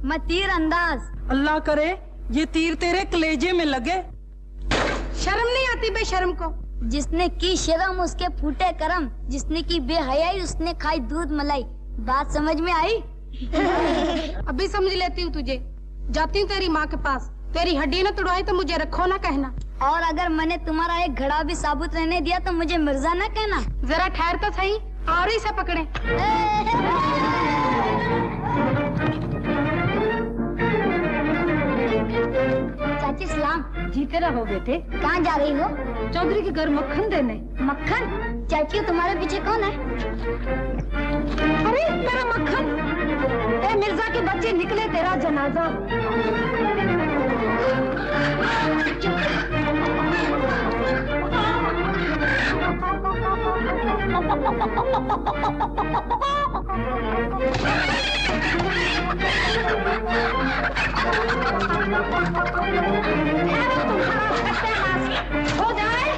मैं तीर अंदाज। अल्लाह करे ये तीर तेरे कलेजे में लगे। शर्म नहीं आती बेशर्म को? जिसने की शर्म उसके फूटे करम, जिसने की बेहयाई उसने खाई दूध मलाई। बात समझ में आई? अभी समझ लेती हूँ तुझे। जाती हूँ तेरी माँ के पास। तेरी हड्डी न तुड़वाई तो मुझे रखो ना कहना। और अगर मैंने तुम्हारा एक घड़ा भी साबुत रहने दिया तो मुझे मिर्जा न कहना। जरा ठहर तो सही, और ही से पकड़े। चाची सलाम। जीते रहो बेटे। कहाँ जा रही हो? चौधरी के घर मक्खन देने। मक्खन? चाची तुम्हारे पीछे कौन है? अरे मेरा मक्खन। ए मिर्जा के बच्चे निकले तेरा जनाजा। हो जाए।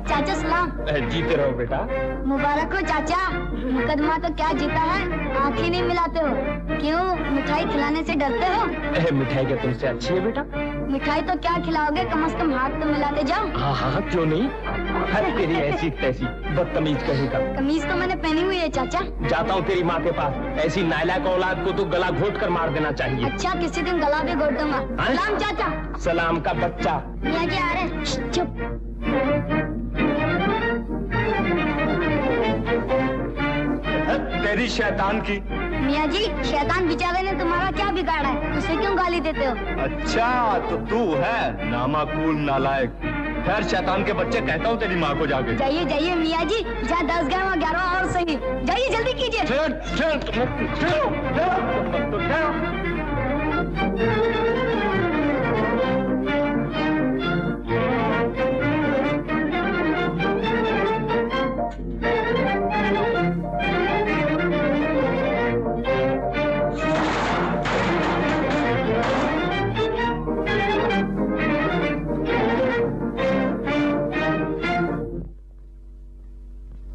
चाचा सलाम। जीते रहो बेटा। मुबारक हो चाचा। मुकदमा तो क्या जीता है, आंखें नहीं मिलाते हो। क्यों, मिठाई खिलाने से डरते हो? मिठाई क्या तुमसे अच्छी है बेटा? मिठाई तो क्या खिलाओगे, कम से कम हाथ तो मिलाते जाओ। हाँ हाँ क्यों नहीं। हर तेरी ऐसी तैसी बदतमीज कहीं का। कमीज तो मैंने पहनी हुई है चाचा। जाता हूँ तेरी माँ के पास। ऐसी नालायक औलाद को तो गला घोट कर मार देना चाहिए। अच्छा किसी दिन गला भी घोट दूंगा। सलाम चाचा। सलाम का बच्चा। मियाँ जी आ रहे। चुप। तेरी शैतान की। मियाँ जी शैतान बेचारे ने तुम्हारा क्या बिगाड़ा है, उसे क्यों गाली देते हो? अच्छा तो तू है नामाकूल नालायक। खैर शैतान के बच्चे, कहता हूँ तेरी माँ को जाके। जाइए जाइए मियाँ जी, जहाँ 10 गए वहाँ 11 और सही। जाइए जल्दी कीजिए।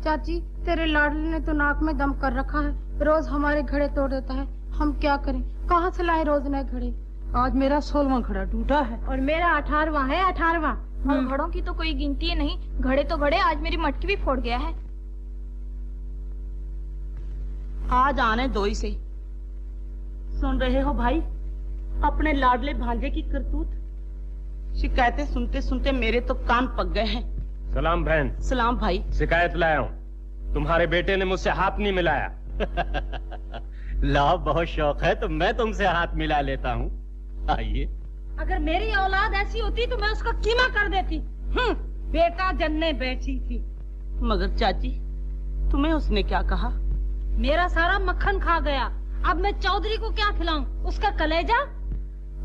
चाची तेरे लाडले ने तो नाक में दम कर रखा है। रोज हमारे घड़े तोड़ देता है। हम क्या करें, कहाँ से लाए रोज नए घड़े? आज मेरा 16वां घड़ा टूटा है। और मेरा 18वां है। 18वां। और घड़ों की तो कोई गिनती नहीं। घड़े तो घड़े, आज मेरी मटकी भी फोड़ गया है। आज आने दो इसे। सुन रहे हो भाई, अपने लाडले भांजे की करतूत। शिकायतें सुनते सुनते मेरे तो कान पक गए हैं। सलाम बहन। सलाम भाई। शिकायत लाया हूँ, तुम्हारे बेटे ने मुझसे हाथ नहीं मिलाया। लाओ, बहुत शौक है तो मैं तुमसे हाथ मिला लेता हूँ। आइए। अगर मेरी औलाद ऐसी होती तो मैं उसका कीमा कर देती। बेटा जन्ने बैठी थी। मगर चाची तुम्हें उसने क्या कहा? मेरा सारा मक्खन खा गया। अब मैं चौधरी को क्या खिलाऊं? उसका कलेजा?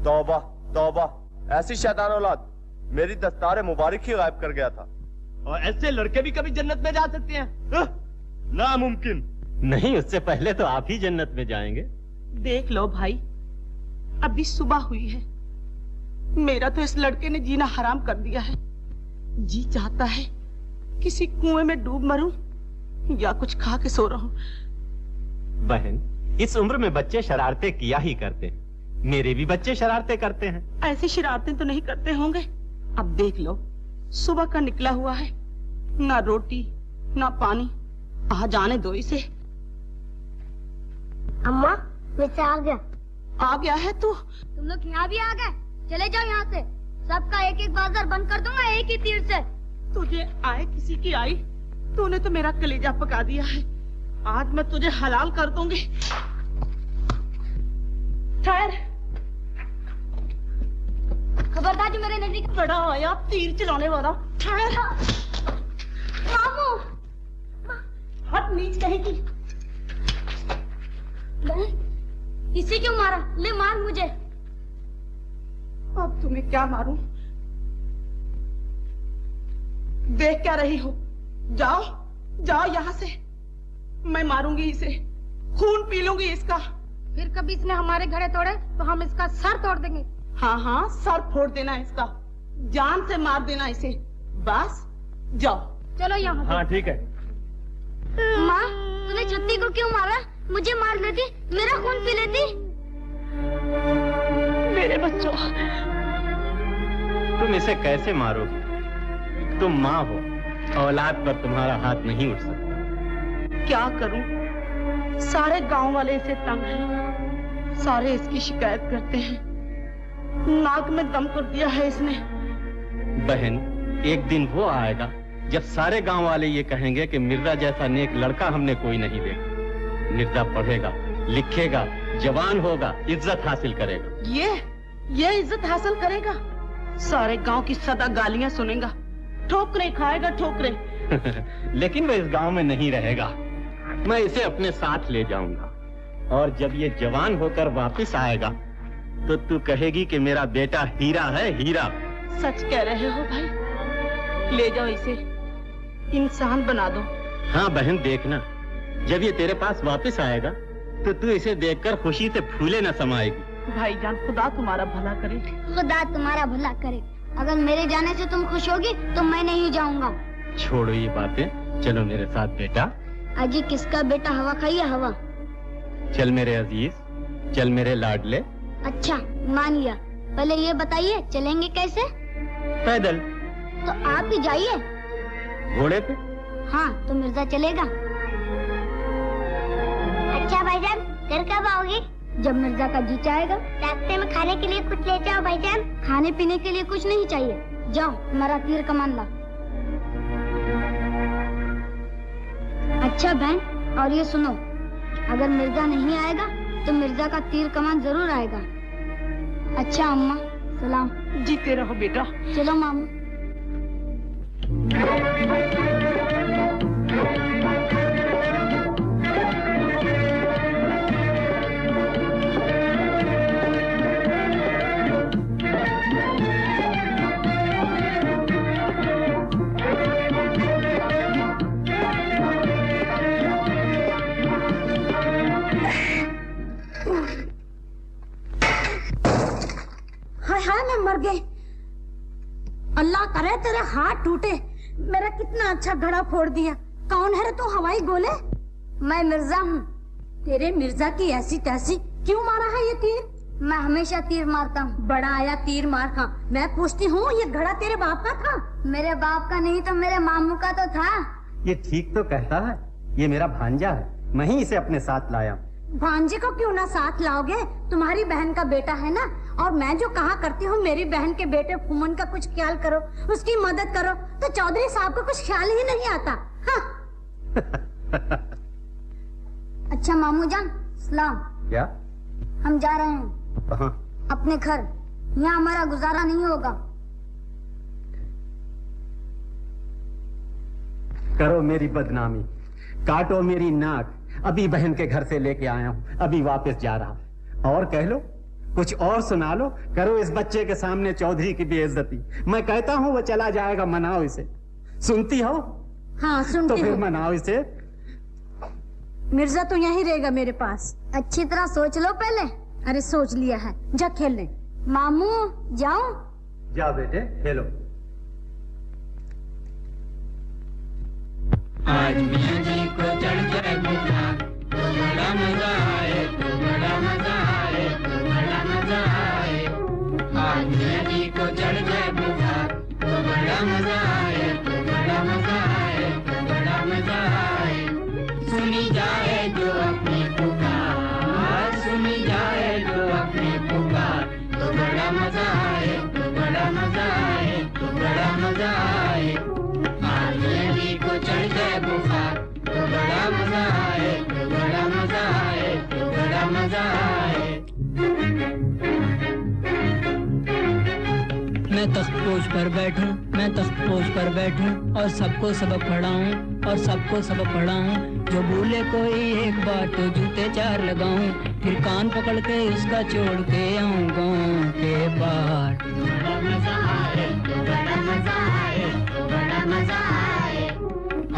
तौबा तौबा, ऐसी शैतान औलाद। मेरी दस्तार मुबारक ही गायब कर गया था। और ऐसे लड़के भी कभी जन्नत में जा सकते हैं? नामुमकिन। नहीं, उससे पहले तो आप ही जन्नत में जाएंगे। देख लो भाई, अभी सुबह हुई है। मेरा तो इस लड़के ने जीना हराम कर दिया है। जी चाहता है किसी कुएं में डूब मरूं या कुछ खा के सो रहूं। बहन, इस उम्र में बच्चे शरारतें किया ही करते हैं। मेरे भी बच्चे शरारतें करते हैं। ऐसी शरारतें तो नहीं करते होंगे। अब देख लो, सुबह का निकला हुआ है, ना रोटी ना पानी। आ जाने दो इसे। अम्मा वैसे आ गया। आ गया है तू? तुम लोग यहाँ भी आ गए? चले जाओ यहाँ से। सबका एक एक बाजार बंद कर दूंगा एक ही तीर से। तुझे आए किसी की आई। तूने तो मेरा कलेजा पका दिया है। आज मैं तुझे हलाल कर दूंगी। ठहर। खबरदार जो मेरे नजदीक बड़ा आया तीर चलाने वाला। ठहर। मामू। हट नीच कहेगी। इसे क्यों मारा? ले मार मुझे। अब तुम्हें क्या मारूं? देख क्या रही हो? जाओ जाओ यहाँ से। मैं मारूंगी इसे, खून पी लूंगी इसका। फिर कभी इसने हमारे घड़े तोड़े तो हम इसका सर तोड़ देंगे। हाँ हाँ, सर फोड़ देना इसका, जान से मार देना इसे। बस जाओ। चलो यहाँ। हाँ ठीक है। माँ, तूने छुट्टी को क्यों मारा? मुझे मार लेती, मेरा खून पी लेती। मेरे बच्चों, तुम इसे कैसे मारोगी? तुम माँ हो, औलाद पर तुम्हारा हाथ नहीं उठ सकता। क्या करूं? सारे गांव वाले इसे तंग हैं, सारे इसकी शिकायत करते हैं। नाक में दम कर दिया है इसने। बहन, एक दिन वो आएगा जब सारे गांव वाले ये कहेंगे कि मिर्जा जैसा नेक लड़का हमने कोई नहीं देखा। मिर्जा पढ़ेगा, लिखेगा, जवान होगा, इज्जत हासिल करेगा। ये इज्जत हासिल करेगा? सारे गांव की सदा गालियां सुनेगा, ठोकरे खाएगा, ठोकरे। लेकिन वो इस गांव में नहीं रहेगा। मैं इसे अपने साथ ले जाऊंगा, और जब ये जवान होकर वापस आएगा तो तू कहेगी कि मेरा बेटा हीरा है, हीरा। सच कह रहे हो भाई? ले जाओ इसे, इंसान बना दो। हाँ बहन, देखना जब ये तेरे पास वापस आएगा तो तू इसे देखकर खुशी से फूले न समाएगी। भाईजान, खुदा तुम्हारा भला करे। खुदा तुम्हारा भला करे। अगर मेरे जाने से तुम खुश होगी तो मैं नहीं जाऊंगा। छोड़ो ये बातें, चलो मेरे साथ बेटा। अजी, किसका बेटा हवा खाई है? हवा। चल मेरे अजीज, चल मेरे लाडले। अच्छा, मान लिया। पहले ये बताइए, चलेंगे कैसे? पैदल। तो आप ही जाइए। घोड़े पे? हाँ, तो मिर्जा चलेगा। अच्छा भाईजान, घर कब आओगी? जब मिर्जा का जी चाहेगा। रास्ते में खाने के लिए कुछ ले जाओ भाईजान। खाने पीने के लिए कुछ नहीं चाहिए। जाओ, मेरा तीर कमान ला। अच्छा बहन, और ये सुनो, अगर मिर्जा नहीं आएगा तो मिर्जा का तीर कमान जरूर आएगा। अच्छा अम्मा, सलाम। जीते रहो बेटा। चलो मामू। मर गए। अल्लाह करे तेरे हाथ टूटे। मेरा कितना अच्छा घड़ा फोड़ दिया। कौन है रे तू हवाई गोले? मैं मिर्जा हूँ। तेरे मिर्जा की ऐसी तैसी क्यों मारा है ये तीर? मैं हमेशा तीर मारता हूँ। बड़ा आया तीर मार का। मैं पूछती हूँ, ये घड़ा तेरे बाप का था? मेरे बाप का नहीं तो मेरे मामू का तो था। ये ठीक तो कहता है, ये मेरा भांजा है, मैं ही इसे अपने साथ लाया। भांजे को क्यों ना साथ लाओगे? तुम्हारी बहन का बेटा है ना। और मैं जो कहा करती हूँ, मेरी बहन के बेटे फुमन का कुछ ख्याल करो, उसकी मदद करो, तो चौधरी साहब को कुछ ख्याल ही नहीं आता। हाँ। अच्छा मामू जान, सलाम। क्या? हम जा रहे हैं। कहाँ? अपने घर। यहाँ हमारा गुजारा नहीं होगा। करो मेरी बदनामी, काटो मेरी नाक। अभी बहन के घर से लेके आया हूँ, अभी वापस जा रहा। और कह लो, कुछ और सुना लो। करो इस बच्चे के सामने चौधरी की बेइज्जती। मैं कहता हूँ वो चला जाएगा, मनाओ इसे। सुनती हो? हाँ सुनती तो फिर हूँ। मनाओ इसे। मिर्जा तो यहीं रहेगा मेरे पास। अच्छी तरह सोच लो पहले। अरे सोच लिया है, जा खेलने। मामू जाओ। जाओ बेटे, खेलो। आज मियां जी को चढ़ जाए बुखार, तो बड़ा मजा आए, तो बड़ा मजा आए, तो बड़ा मजा आए। आज मियां जी को चढ़ जाए बुखार, तो बड़ा मजा आए, तो बड़ा मजा आए, तो बड़ा मजा आए। सुनी जाए जो अपनी पुकार, सुनी जाए जो अपनी पुकार, तो बड़ा मजा आए, तो बड़ा मजा आए, तो बड़ा मजा आए। आज मियां जी को चढ़ जाए बुखार, तो बड़ा मजा आए, तो बड़ा मजा आए, तो बड़ा मजा आए। मैं तख्तपोश पर बैठूं, मैं तख्तपोश पर बैठूं और सबको सबक पढ़ाऊं, और सबको सबक पढ़ाऊं। जो भूले कोई एक बार तो जूते चार लगाऊं, फिर कान पकड़ के उसका छोड़ के आऊं गाँव के पार। बड़ा मजा आए, तो बड़ा मजा आए, तो बड़ा मजा आए।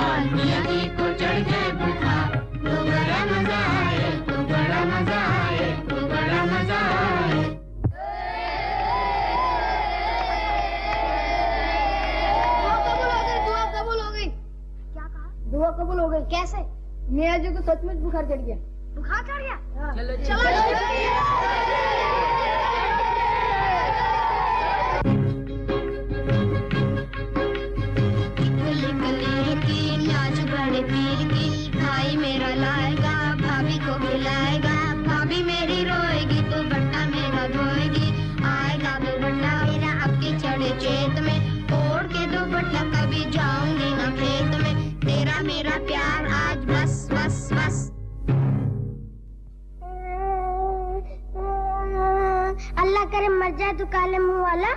आज मियां जी को चढ़ जाए बुखार, तो बड़ा मजा आए, तो बड़ा मजा आए, तो बड़ा मजा आए। दुआ कबूल हो गई। क्या कहा? दुआ कबूल हो गई। कैसे? मियां जी को सचमुच बुखार चढ़ गया। बुखार चढ़ गया? चलो बड़े पीर की भाई मेरा लाएगा, भाभी को खिलाएगा, भाभी मेरी रोएगी तो बट्टा मेरा धोएगी। आएगा तो बट्टा मेरा आपके चढ़े चेत में, ओढ़ के दो बट्टा कभी जाऊंगी ना खेत में। तेरा मेरा प्यार आज बस बस बस। अल्लाह करे मर जाए तू काले मुंह वाला।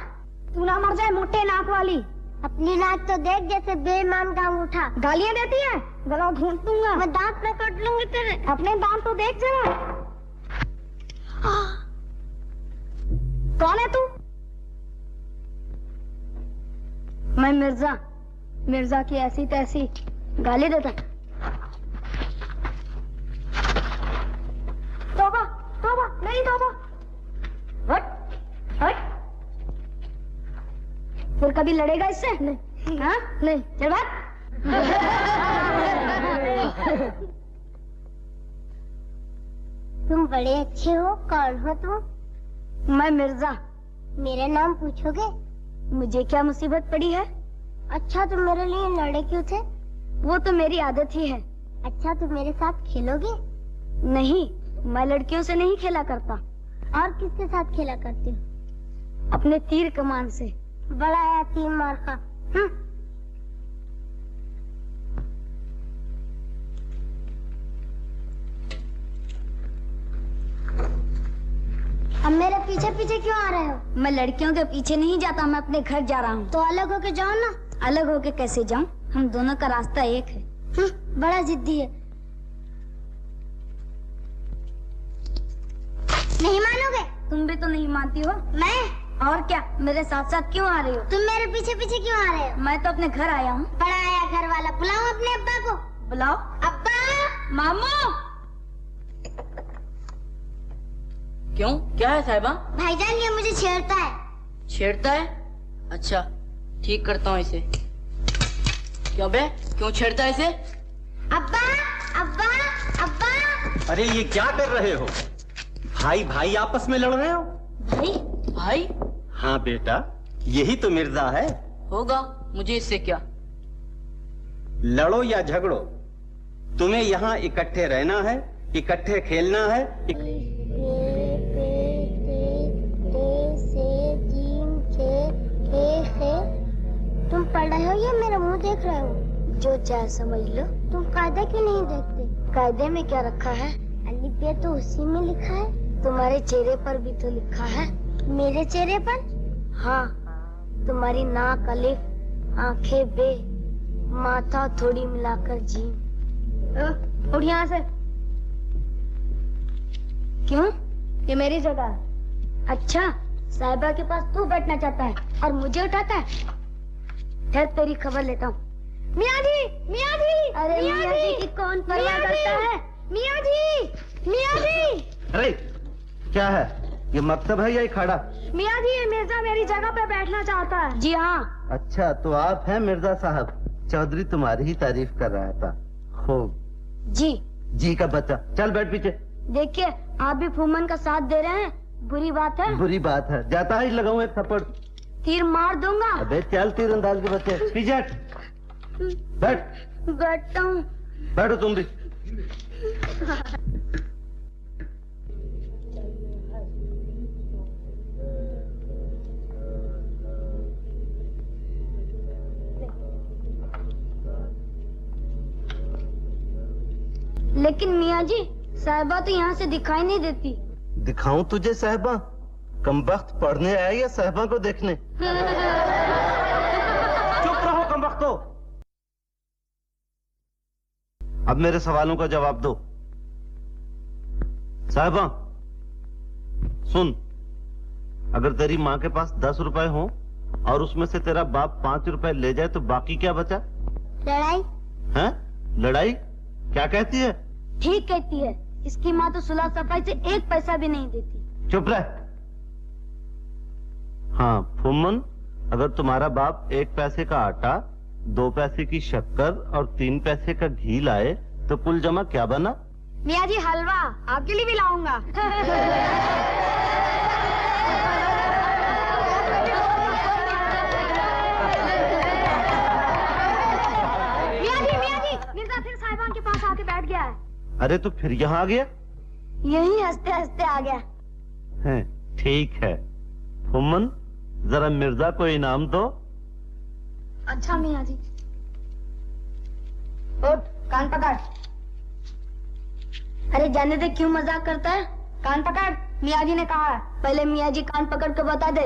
तू ना मर जाए मोटे नाक वाली। अपनी नाक तो देख जैसे बेईमान का अंगूठा। गालियां देती है, गला घूंट दूंगा। मैं दांत में काट लूंगी तेरे। अपने दांत तो देख जरा। कौन है तू? मैं मिर्जा, मिर्जा की ऐसी तैसी गाली देता। तौबा तौबा नहीं तौबा। हट हट। फिर कभी लड़ेगा इससे? नहीं। हाँ? नहीं। चल बात। तुम बड़े अच्छे हो। कौन हो तुम? मैं मिर्जा। मेरा नाम पूछोगे? मुझे क्या मुसीबत पड़ी है? अच्छा तुम मेरे लिए लड़े क्यों थे? वो तो मेरी आदत ही है। अच्छा तुम मेरे साथ खेलोगे? नहीं, मैं लड़कियों से नहीं खेला करता। और किसके साथ खेला करती हो? अपने तीर कमान से। बड़ा है तीर मार खा। अब मेरे पीछे पीछे क्यों आ रहे हो? मैं लड़कियों के पीछे नहीं जाता, मैं अपने घर जा रहा हूँ। तो अलग होके जाओ ना। अलग होके कैसे जाऊँ? हम दोनों का रास्ता एक है। बड़ा जिद्दी है। नहीं मानोगे? तुम भी तो नहीं मानती हो। मैं? और क्या, मेरे साथ साथ क्यों आ रही हो? तुम मेरे पीछे पीछे क्यों आ रहे हो? मैं तो अपने घर आया हूँ। बड़ा आया घर वाला। बुलाओ अपने अब्बा को। बुलाओ। अब्बा। मामू। क्यों, क्या है साहिबा? भाईजान ये मुझे छेड़ता है। छेड़ता है? अच्छा ठीक करता हूँ इसे। क्यों बे, क्यों छेड़ता है इसे? अब्बा अब्बा अब्बा। अरे ये क्या कर रहे हो? भाई भाई आपस में लड़ रहे हो? भाई भाई? हाँ बेटा, यही तो मिर्जा है। होगा, मुझे इससे क्या। लड़ो या झगड़ो, तुम्हें यहाँ इकट्ठे रहना है, इकट्ठे खेलना है। तुम पढ़ रहे हो या मेरा मुंह देख रहे हो? जो चाहे समझ लो। तुम कायदा क्यों नहीं देखते? कायदे में क्या रखा है? अलिफ बे तो उसी में लिखा है। तुम्हारे चेहरे पर भी तो लिखा है। मेरे चेहरे पर? हाँ, तुम्हारी नाक अलिफ, आंखें बे, माथा थोड़ी मिलाकर जीम। उठ यहाँ से। क्यों? ये मेरी जगह है। अच्छा, साहिबा के पास तू बैठना चाहता है और मुझे उठाता है? ठहर, तेरी खबर लेता हूँ। मियाँ जी, मियाँ जी। अरे मियाँ जी की कौन परवाह करता है? मियाँ जी, मियाँ जी। अरे क्या है, ये मकतब है या खड़ा? मियाँ जी, ये मिर्जा मेरी जगह पे बैठना चाहता है। जी हाँ। अच्छा तो आप हैं मिर्जा साहब। चौधरी तुम्हारी ही तारीफ कर रहा था। खूब। जी। जी का बच्चा, चल बैठ पीछे। देखिए, आप भी फूमन का साथ दे रहे हैं, बुरी बात है। बुरी बात है, जाता ही लगाऊं एक थप्पड़। तीर मार दूंगा। अबे चल तीरंदाज के बच्चे, पीछे हट। बैठ। बैठता हूँ। बैठो तुम भी। लेकिन मियाँ जी, साहिबा तो यहाँ से दिखाई नहीं देती। दिखाऊं तुझे साहिबा? कमबख्त पढ़ने आया या साहिबा को देखने? चुप रहो कमबख्तो। अब मेरे सवालों का जवाब दो। साहिबा सुन, अगर तेरी माँ के पास 10 रुपए हो और उसमें से तेरा बाप 5 रुपए ले जाए तो बाकी क्या बचा? लड़ाई। हैं? लड़ाई? क्या कहती है? ठीक कहती है। इसकी माँ तो सुलह सफाई से 1 पैसा भी नहीं देती। चुप रह। हाँ फुम्मन, अगर तुम्हारा बाप 1 पैसे का आटा, 2 पैसे की शक्कर और 3 पैसे का घी लाए तो कुल जमा क्या बना? मियाँ जी हलवा आपके लिए भी लाऊंगा। मियाँ जी मिर्जा फिर साहिबान के पास आके बैठ गया है। अरे तो फिर यहाँ आ गया? यही हंसते हंसते आ गया। है, ठीक है। फुम्मन जरा मिर्जा को इनाम दो। अच्छा मियाँ जी। उठ, कान पकड़। अरे जाने दे, क्यों मजाक करता है? कान पकड़, मियाँ जी ने कहा है। पहले मियाँ जी कान पकड़ के बता दे।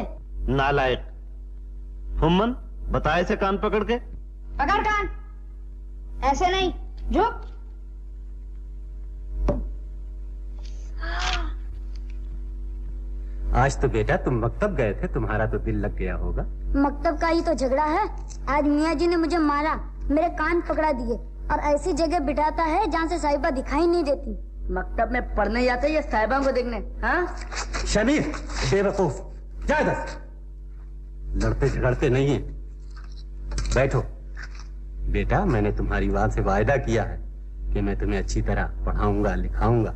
नालायक। फुम्मन बता इसे कान पकड़ के। पकड़ कान, ऐसे नहीं, झुक। आज तो बेटा तुम मकतब गए थे, तुम्हारा तो दिल लग गया होगा। मकतब का ही तो झगड़ा है। आज मियाँ जी ने मुझे मारा, मेरे कान पकड़ा दिए और ऐसी जगह बिठाता है जहाँ से साहिबा दिखाई नहीं देती। मकतब में पढ़ने जाते या साहिबा को देखने? हाँ शमीर बेवकूफ, जा इधर। लड़ते झगड़ते नहीं है। बैठो बेटा, मैंने तुम्हारी माँ से वायदा किया है कि मैं तुम्हें अच्छी तरह पढ़ाऊंगा लिखाऊंगा।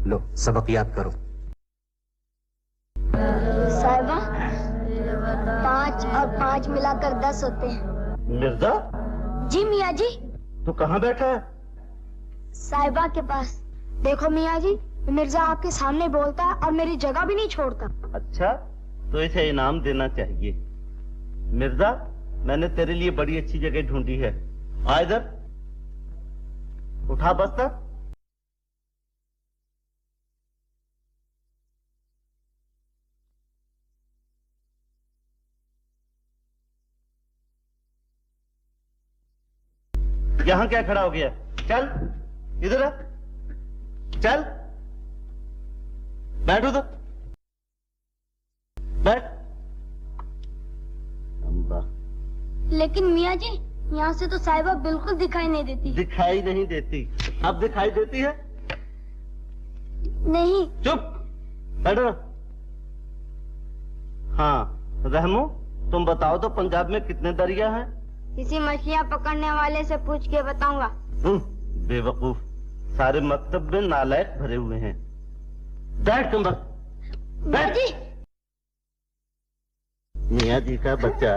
लो सबक याद करो। साहिबा 5 और 5 मिलाकर 10 होते हैं। मिर्जा? जी मियाँ जी। तू कहाँ बैठा है? साहिबा के पास। देखो मियाँ जी, मिर्जा आपके सामने बोलता है और मेरी जगह भी नहीं छोड़ता। अच्छा, तो इसे इनाम देना चाहिए। मिर्जा, मैंने तेरे लिए बड़ी अच्छी जगह ढूंढी है। आ इधर, उठा बस्तर। यहाँ क्या खड़ा हो गया? चल इधर आ, चल बैठ उधर, बैठ। लेकिन मियाँ जी, यहाँ से तो साहिबा बिल्कुल दिखाई नहीं देती। दिखाई नहीं देती? अब दिखाई देती है? नहीं। चुप, बैठो। हाँ रहमू, तुम बताओ तो पंजाब में कितने दरिया हैं? किसी मछलियाँ पकड़ने वाले से पूछ के बताऊंगा। बेवकूफ, सारे मकतब में नालायक भरे हुए हैं। बैठ तुम, बैठ। मियाँ जी का बच्चा।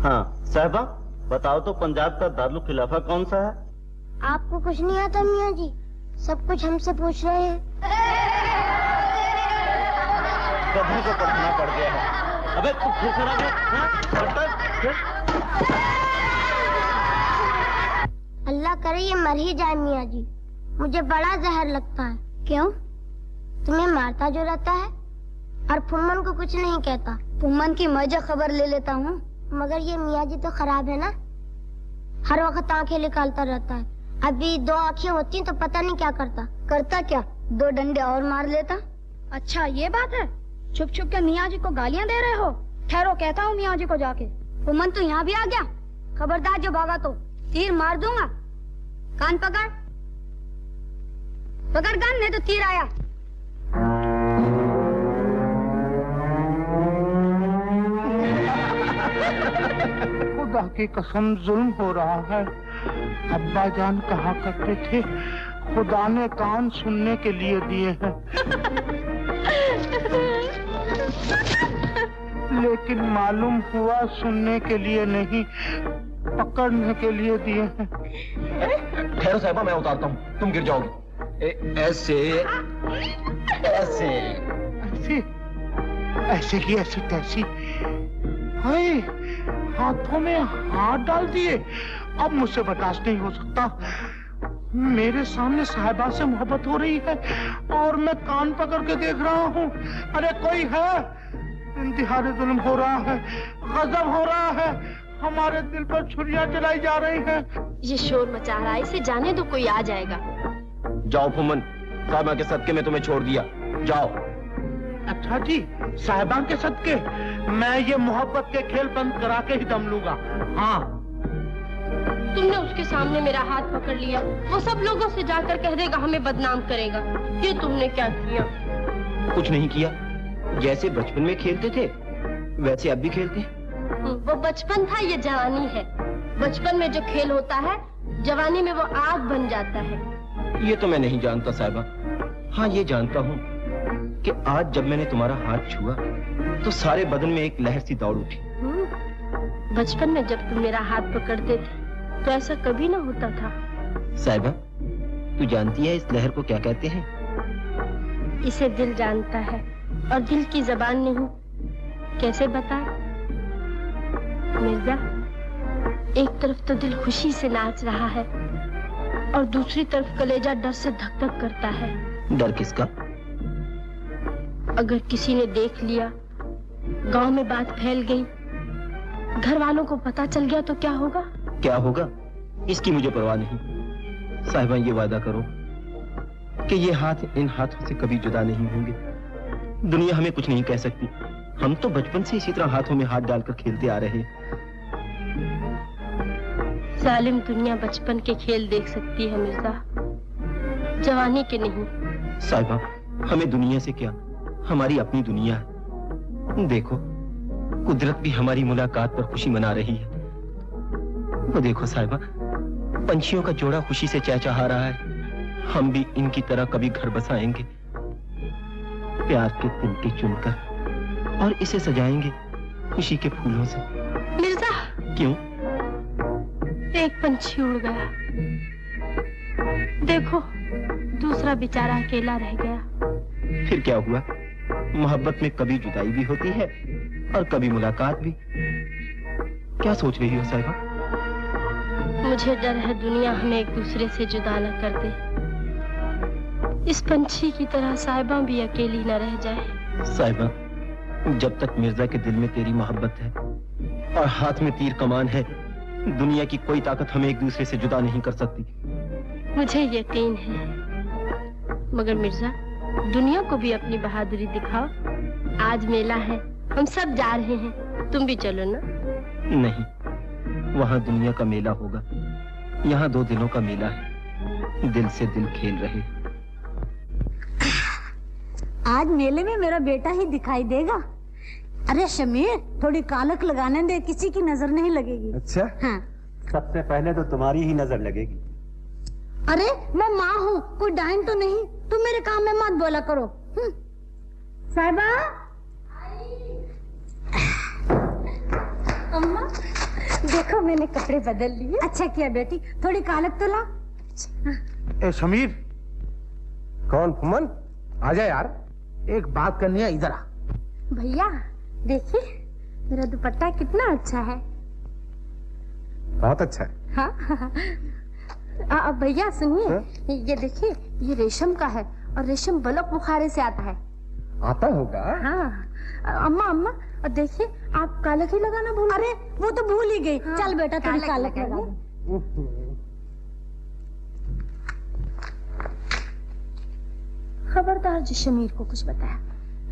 हाँ साहिबा, बताओ तो पंजाब का दारुल खिलाफा कौन सा है? आपको कुछ नहीं आता मियाँ जी, सब कुछ हमसे पूछ रहे हैं। कभी को पढ़ना पड़ गया है। अबे तू फिर खड़ा है? अल्लाह करे ये मर ही जाए मियाँ जी, मुझे बड़ा जहर लगता है। क्यों? तुम्हें मारता जो रहता है और फुम्मन को कुछ नहीं कहता। फुम्मन की मजे खबर ले लेता हूँ, मगर ये मियाँ जी तो खराब है ना, हर वक्त आंखें निकालता रहता है। अभी 2 आंखें होती तो पता नहीं क्या करता। करता क्या, 2 डंडे और मार लेता। अच्छा ये बात है, छुप छुप के मियाँ जी को गालियाँ दे रहे हो? ठहरो, कहता हूँ मियाँ जी को जाके। फुम्मन तो यहाँ भी आ गया, खबरदार जो भागा तो तीर मार दूंगा। कान पकड़, पकड़ कान, नहीं तो तीर आया। खुदा की कसम जुल्म हो रहा है। अब्बा जान कहा करते थे, खुदा ने कान सुनने के लिए दिए हैं, लेकिन मालूम हुआ सुनने के लिए नहीं, पकड़ने के लिए दिए हैं। ठहरो साहिबा, मैं उतारता हूँ, तुम गिर जाओगी। ऐसे ऐसे ऐसे ऐसे की ऐसी तैसी। हाय, हाथों में हाथ डाल दिए। अब मुझसे बर्दाश्त नहीं हो सकता। मेरे सामने साहिबा से मोहब्बत हो रही है और मैं कान पकड़ के देख रहा हूँ। अरे कोई है? इंतहाई जुल्म हो रहा है, गजब हो रहा है, हमारे दिल पर छुरियां चलाई जा रही हैं। ये शोर मचा रहा है, इसे जाने दो, कोई आ जाएगा। जाओ फुम्मन, साहिबा के सदके में तुम्हें छोड़ दिया, जाओ। अच्छा जी, साहिबा के सदके मैं ये मोहब्बत के खेल बंद करा के ही दम लूंगा। हाँ, तुमने उसके सामने मेरा हाथ पकड़ लिया, वो सब लोगों से जाकर कह देगा, हमें बदनाम करेगा। ये तुमने क्या किया? कुछ नहीं किया, जैसे बचपन में खेलते थे वैसे अब भी खेलते हैं। वो बचपन था, ये जवानी है। बचपन में जो खेल होता है, जवानी में वो आग बन जाता है। ये तो मैं नहीं जानता साहिबा। हाँ ये जानता हूँ कि आज जब मैंने तुम्हारा हाथ छुआ तो सारे बदन में एक लहर सी दौड़ उठी। बचपन में जब तुम मेरा हाथ पकड़ते थे तो ऐसा कभी ना होता था। साहिबा तू जानती है इस लहर को क्या कहते हैं? इसे दिल जानता है और दिल की जबान नहीं, कैसे बताए? मिर्जा, एक तरफ तो दिल खुशी से नाच रहा है और दूसरी तरफ कलेजा डर से धक धक करता है। डर किसका? अगर किसी ने देख लिया, गांव में बात फैल गई, घर वालों को पता चल गया तो क्या होगा? क्या होगा इसकी मुझे परवाह नहीं। साहिबा ये वादा करो कि ये हाथ इन हाथों से कभी जुदा नहीं होंगे। दुनिया हमें कुछ नहीं कह सकती, हम तो बचपन से इसी तरह हाथों में हाथ डालकर खेलते आ रहे हैं। जालिम दुनिया बचपन के खेल देख सकती है मिर्जा, जवानी के नहीं। साहिबा हमें दुनिया से क्या, हमारी अपनी दुनिया है। देखो कुदरत भी हमारी मुलाकात पर खुशी मना रही है। वो देखो साहिबा, पंछियों का जोड़ा खुशी से चहचहा रहा है। हम भी इनकी तरह कभी घर बसाएंगे, प्यार के तिनके चुनकर, और इसे सजाएंगे खुशी के फूलों से। मिर्जा, क्यों? एक पंछी उड़ गया, देखो दूसरा बेचारा अकेला रह गया। फिर क्या हुआ? मोहब्बत में कभी जुदाई भी होती है और कभी मुलाकात भी। क्या सोच रही हो साहिबा? मुझे डर है दुनिया हमें एक दूसरे से जुदा न कर दे। इस पंछी की तरह साहिबा भी अकेली न रह जाए। साहिबा जब तक मिर्जा के दिल में तेरी मोहब्बत है और हाथ में तीर कमान है, दुनिया की कोई ताकत हमें एक दूसरे से जुदा नहीं कर सकती। मुझे यकीन है, मगर मिर्जा दुनिया को भी अपनी बहादुरी दिखाओ। आज मेला है, हम सब जा रहे हैं, तुम भी चलो ना। नहीं, वहाँ दुनिया का मेला होगा, यहाँ दो दिलों का मेला है। दिल से दिल खेल रहे। आज मेले में मेरा बेटा ही दिखाई देगा। अरे शमीर, थोड़ी कालक लगाने दे, किसी की नजर नहीं लगेगी। अच्छा? हाँ। सबसे पहले तो तुम्हारी ही नजर लगेगी। अरे मैं माँ हूँ, कोई डाइन तो नहीं। तुम मेरे काम में मत बोला करो। साहिबा, अम्मा देखो मैंने कपड़े बदल लिए। अच्छा किया बेटी, थोड़ी कालक तो ला। ए समीर। कौन? फुमन? आजा यार, एक बात करनी है, इधर आ। भैया देखिए मेरा दुपट्टा कितना अच्छा है। बहुत अच्छा है। हाँ भैया सुनिए, ये देखिए ये रेशम का है और रेशम बलक बुखारे से आता है। आता होगा? हाँ। अम्मा अम्मा देखिए आप कालक ही लगाना भूल। अरे वो तो भूल ही गई। हाँ, चल बेटा थोड़ी कालक लगा दे। खबरदार जी शमीर को कुछ बताया,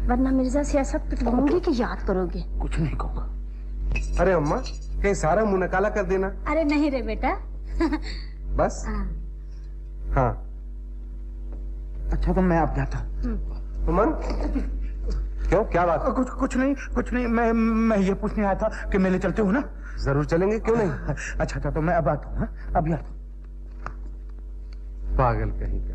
वरना मिर्जा से ऐसा पिटवाऊंगी कि याद करोगे। कुछ नहीं कहूँगा। अरे अम्मा कहीं सारा मुंह न काला कर देना। अरे नहीं रे बेटा। बस? हाँ। अच्छा तो मैं अब जाता हूँ। फुमन क्यों, क्या बात? कुछ नहीं। मैं ये पूछने आया था कि मेले चलते हो ना? जरूर चलेंगे, क्यों नहीं। अच्छा तो मैं अब आता हूँ। अभी आता हूँ। पागल कहीं का।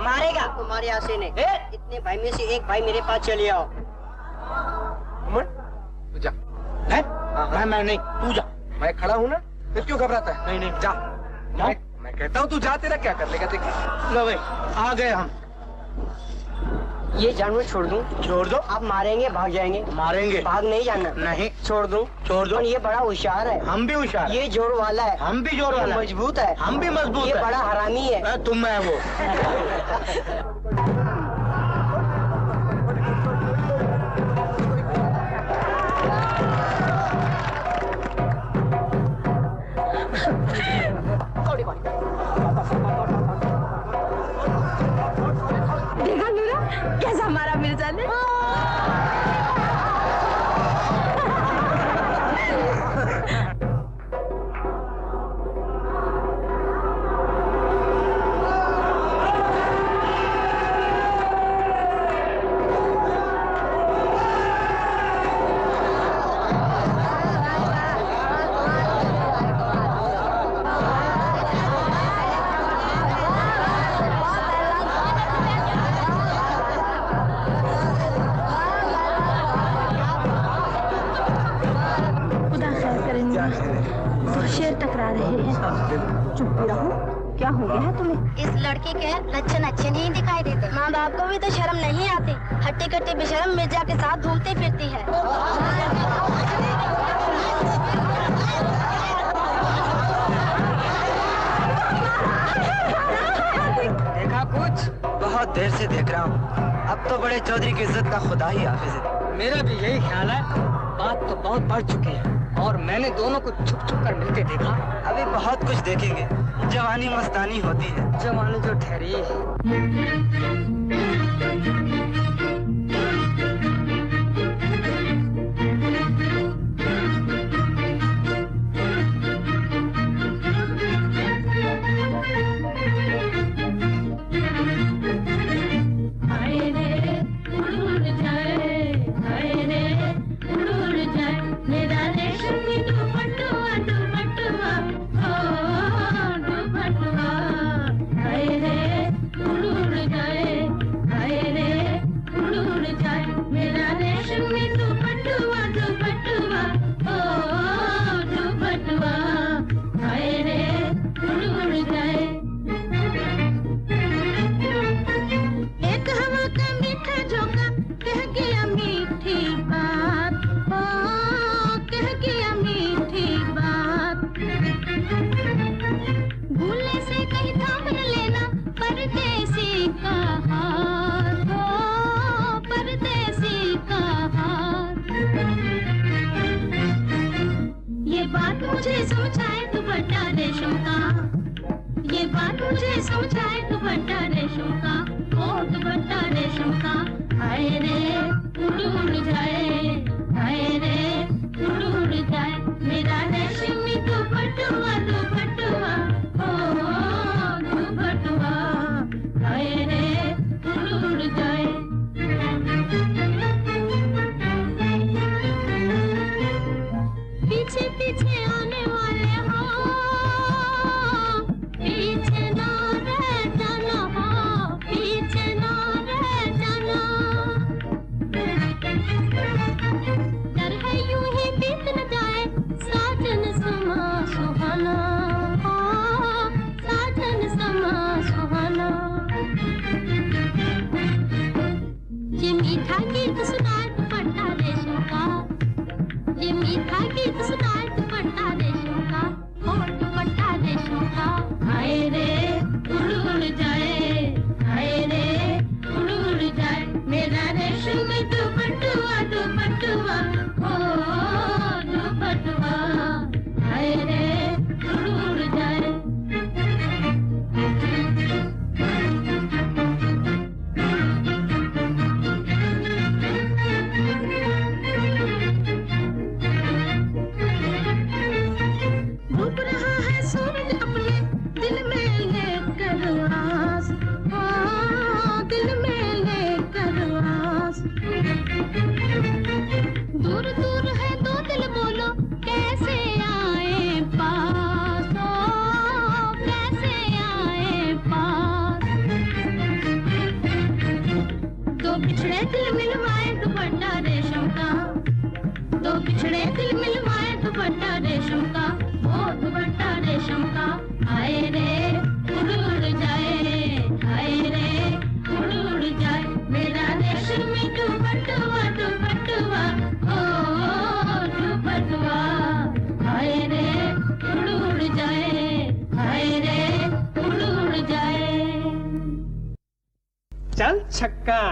मारेगा तुम्हारे आसे ने। इतने भाई में से एक भाई मेरे पास चले आओ। तू जा। मैं नहीं, तू जा। मैं खड़ा हूँ ना, फिर क्यों घबराता है? नहीं जा। मैं कहता हूँ तू जा, तेरा क्या कर लेगा देखिए। लो भाई आ गए हम। ये जानवर छोड़ दूं? छोड़ दो। आप मारेंगे भाग जाएंगे? मारेंगे। भाग नहीं जाना? नहीं। छोड़ दूं? छोड़ दो। ये बड़ा होशियार है। हम भी होशियार। ये जोर वाला है। हम भी जोर वाला। मजबूत है। हम भी मजबूत है। ये बड़ा हरामी है। तुम है वो। कैसा हमारा मिर्जा ने? क्या हो गया है तुम्हें? इस लड़की के लक्षण अच्छे नहीं दिखाई देते। माँ बाप को भी तो शर्म नहीं आती। हट्टी कट्टी बेशर्म मिर्जा के साथ घूमती फिरती है। देखा कुछ? बहुत देर से देख रहा हूँ। अब तो बड़े चौधरी की इज्जत का खुदा ही हाफिज है। मेरा भी यही ख्याल है। बात तो बहुत बढ़ चुकी है और मैंने दोनों को छुप छुप कर मिलते देखा। अभी बहुत कुछ देखेंगे। जवानी मस्तानी होती है। जवानी जो ठहरी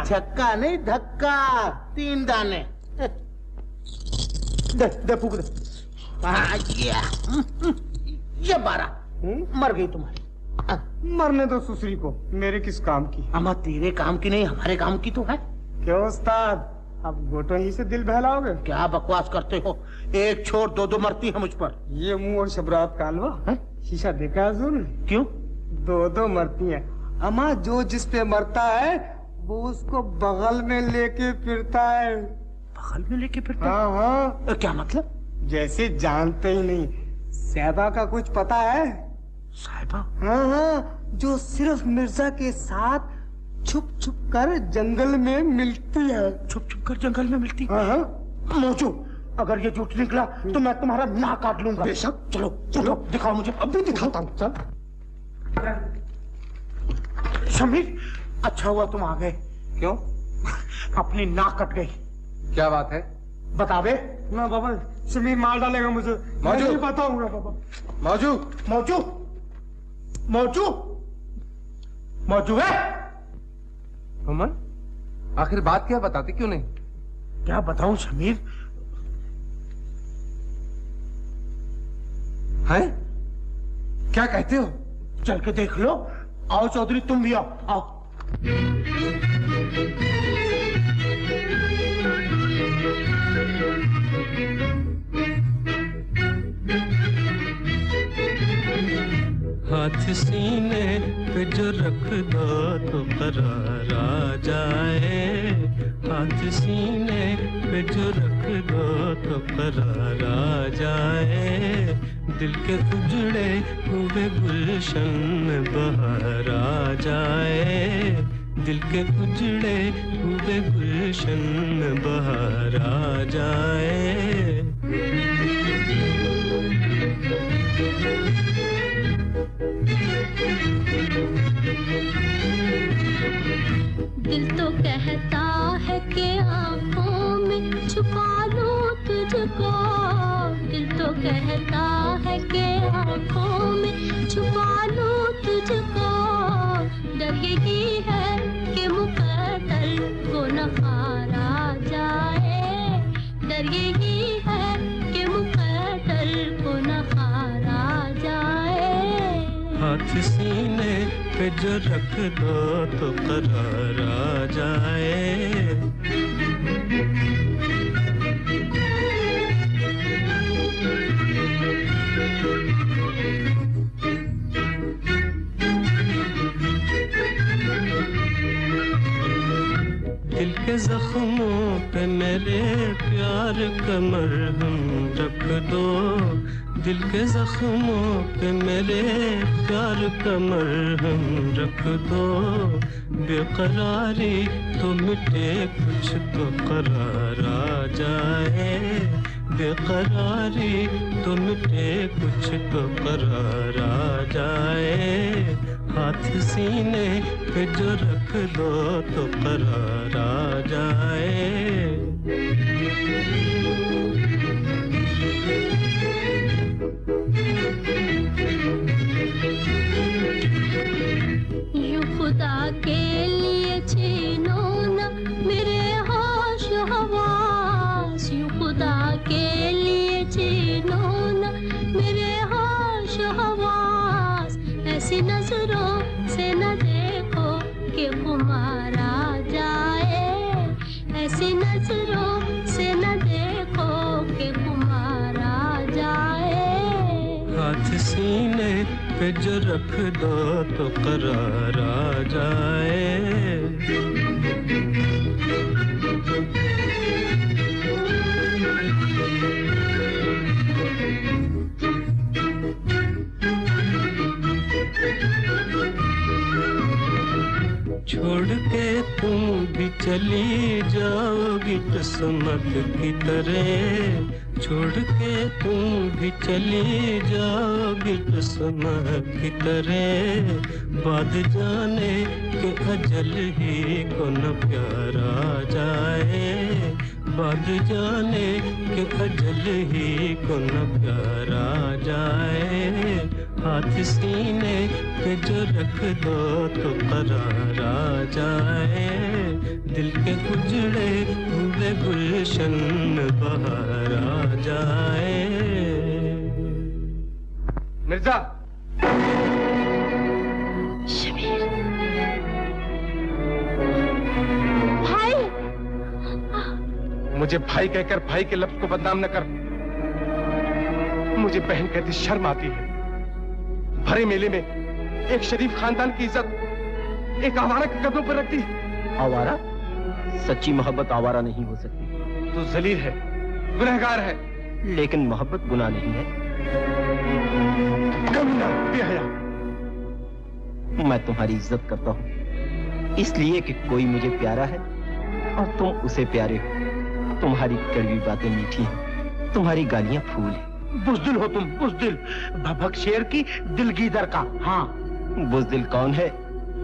छक्का नहीं धक्का, 3 दाने। दे फूक दे। ये 12 मर गई तुम्हारी। मरने दो सुसरी को, मेरे किस काम की? अम्मा तेरे काम की नहीं, हमारे काम की तो है। क्यों उस्ताद, अब गोटों ही से दिल बहलाओगे? क्या बकवास करते हो, एक छोड़ दो दो मरती है मुझ पर। ये मुंह और शबरात कालवा शीशा देखा है हुजूर? क्यों? दो दो मरती हैं। अम्मा जो जिस पे मरता है वो उसको बगल में लेके फिरता है। बगल में लेके फिरता? हाँ हाँ। क्या मतलब? जैसे जानते ही नहीं। साहिबा का कुछ पता है? साहिबा? हाँ हाँ, जो सिर्फ मिर्जा के साथ छुप छुप कर जंगल में मिलती है। छुप छुप कर जंगल में मिलती? हाँ हाँ। मोचू, अगर ये झूठ निकला तो मैं तुम्हारा नाक काट लूंगा। बेशक। चलो चलो दिखाओ मुझे। अभी दिखाता हूँ। चल शमीर, अच्छा हुआ तुम आ गए। क्यों? अपनी नाक कट गई। क्या बात है? बता बे। ना बाबा, शमीर मार डालेगा मुझे। मौजू। मैं नहीं बताऊंगा बाबा। मौजू मौजू मौजू मौजू है? अमन, आखिर बात क्या बताते क्यों नहीं? क्या बताऊं शमीर? है? क्या कहते हो? चल के देख लो। आओ चौधरी, तुम भी आओ। आओ। हाथ सीने पे जो रख दो तो करार आ जाए। हाथ सीने पे जो रख दो तो करार आ जाए। दिल के उजड़े हुए गुलशन में बहार आ जाए। दिल के उजड़े हुए गुलशन में बहार आ जाए। दिल तो कहता है कि आंखों में छुपा लूं तुझको। दिल तो कहता है कि आंखों में छुपा लूं तुझको। डर यही है कि मुकद्दर को नकार आ जाए। डर यही है कि मुकद्दर को नकार आ जाए। हाथ सीने पे जो रख दो तो करार आ जाए। दिल के जख्मों पे मेरे प्यार का मरहम रख दो। दिल के जख्मों पे मेरे प्यार का मरहम रख दो। बेकरारी तो मिटे कुछ तो करार आ जाए। बेकरारी तो मिटे कुछ तो करार आ जाए। हाथ सीने पे जो रख दो तो करार आ जाए। यूं खुदा के लिए छीनो न मेरे होश हवास। यूं खुदा के लिए छीनो न मेरे होश हवास। ऐसी नजरों से न देखो कि खुमार आ जाए। ऐसी नजरों से न देखो कि खुमार आ जाए। हाथ सीने पे जो रख दो तो करार आ जाए। छोड़ के तुम भी चली जाओगी किस्मत की तरह। छोड़ के तुम भी चली जाओगी किस्मत की तरह। बाद जाने के अजल ही को न प्यार आ जाए। बाद जाने के अजल ही को न प्यार आ जाए। हाथ सीने पे जो रख दो तो करार आ जाए। दिल के उजड़े हुए गुलशन बहार आ जाए। मिर्जा, मुझे भाई कहकर भाई के लफ्ज को बदनाम न कर। मुझे बहन कहती शर्म आती है। भरे मेले में एक शरीफ खानदान की इज्जत एक आवारा के कदमों पर रखती है। आवारा? सच्ची मोहब्बत आवारा नहीं हो सकती। तू जलील है, गुनहगार है। लेकिन मोहब्बत गुनाह नहीं है। कमीना, बेहया। मैं तुम्हारी इज्जत करता हूँ इसलिए कि कोई मुझे प्यारा है और तुम उसे प्यारे हो। तुम्हारी कड़वी बातें मीठी हैं, तुम्हारी गालियां फूल हैं। बुज़दिल हो तुम, बुज़दिल। भभक शेर की दिलगीदर का। हाँ, बुज़दिल कौन है?